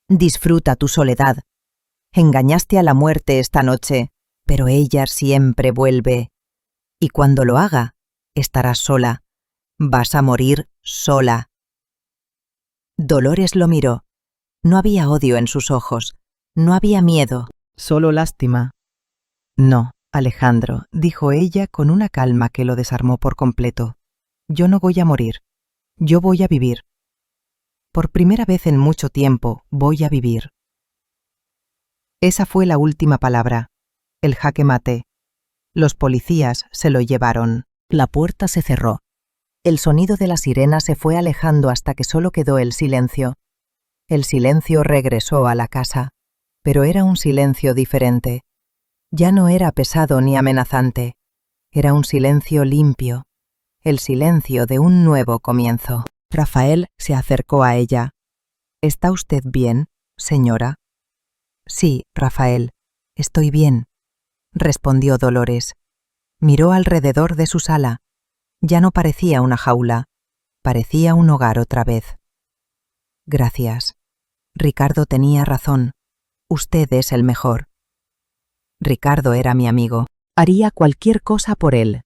«Disfruta tu soledad. Engañaste a la muerte esta noche, pero ella siempre vuelve. Y cuando lo haga, estarás sola. Vas a morir sola». Dolores lo miró. No había odio en sus ojos. No había miedo. Solo lástima. «No, Alejandro», dijo ella con una calma que lo desarmó por completo. «Yo no voy a morir. Yo voy a vivir. Por primera vez en mucho tiempo, voy a vivir». Esa fue la última palabra. El jaque mate. Los policías se lo llevaron. La puerta se cerró. El sonido de la sirena se fue alejando hasta que solo quedó el silencio. El silencio regresó a la casa, pero era un silencio diferente. Ya no era pesado ni amenazante. Era un silencio limpio, el silencio de un nuevo comienzo. Rafael se acercó a ella. «¿Está usted bien, señora?» «Sí, Rafael, estoy bien», respondió Dolores. Miró alrededor de su sala. Ya no parecía una jaula, parecía un hogar otra vez. «Gracias. Ricardo tenía razón. Usted es el mejor. Ricardo era mi amigo. Haría cualquier cosa por él».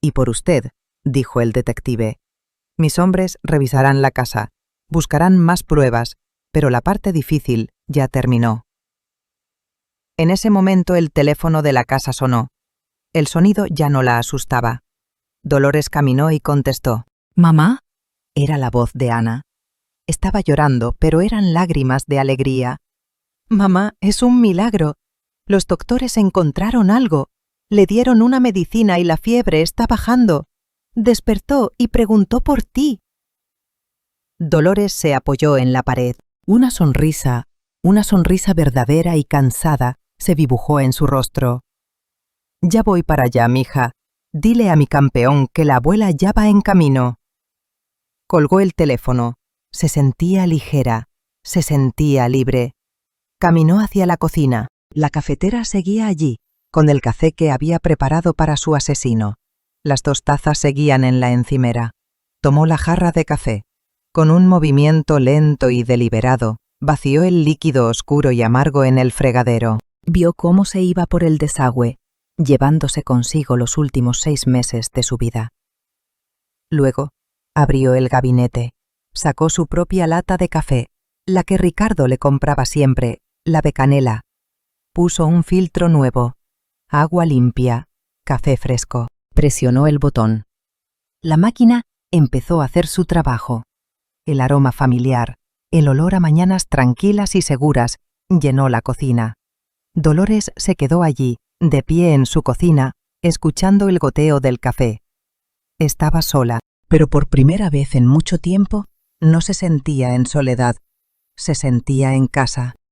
«Y por usted», dijo el detective. «Mis hombres revisarán la casa, buscarán más pruebas, pero la parte difícil ya terminó». En ese momento el teléfono de la casa sonó. El sonido ya no la asustaba. Dolores caminó y contestó. ¿Mamá? Era la voz de Ana. Estaba llorando, pero eran lágrimas de alegría. Mamá, es un milagro. Los doctores encontraron algo. Le dieron una medicina y la fiebre está bajando. Despertó y preguntó por ti. Dolores se apoyó en la pared. Una sonrisa verdadera y cansada, se dibujó en su rostro. Ya voy para allá, mija. Dile a mi campeón que la abuela ya va en camino. Colgó el teléfono. Se sentía ligera, se sentía libre. Caminó hacia la cocina. La cafetera seguía allí, con el café que había preparado para su asesino. Las 2 tazas seguían en la encimera. Tomó la jarra de café. Con un movimiento lento y deliberado, vació el líquido oscuro y amargo en el fregadero. Vio cómo se iba por el desagüe, llevándose consigo los últimos 6 meses de su vida. Luego, abrió el gabinete. Sacó su propia lata de café, la que Ricardo le compraba siempre, la de canela. Puso un filtro nuevo, agua limpia, café fresco. Presionó el botón. La máquina empezó a hacer su trabajo. El aroma familiar, el olor a mañanas tranquilas y seguras, llenó la cocina. Dolores se quedó allí, de pie en su cocina, escuchando el goteo del café. Estaba sola, pero por primera vez en mucho tiempo no se sentía en soledad, se sentía en casa.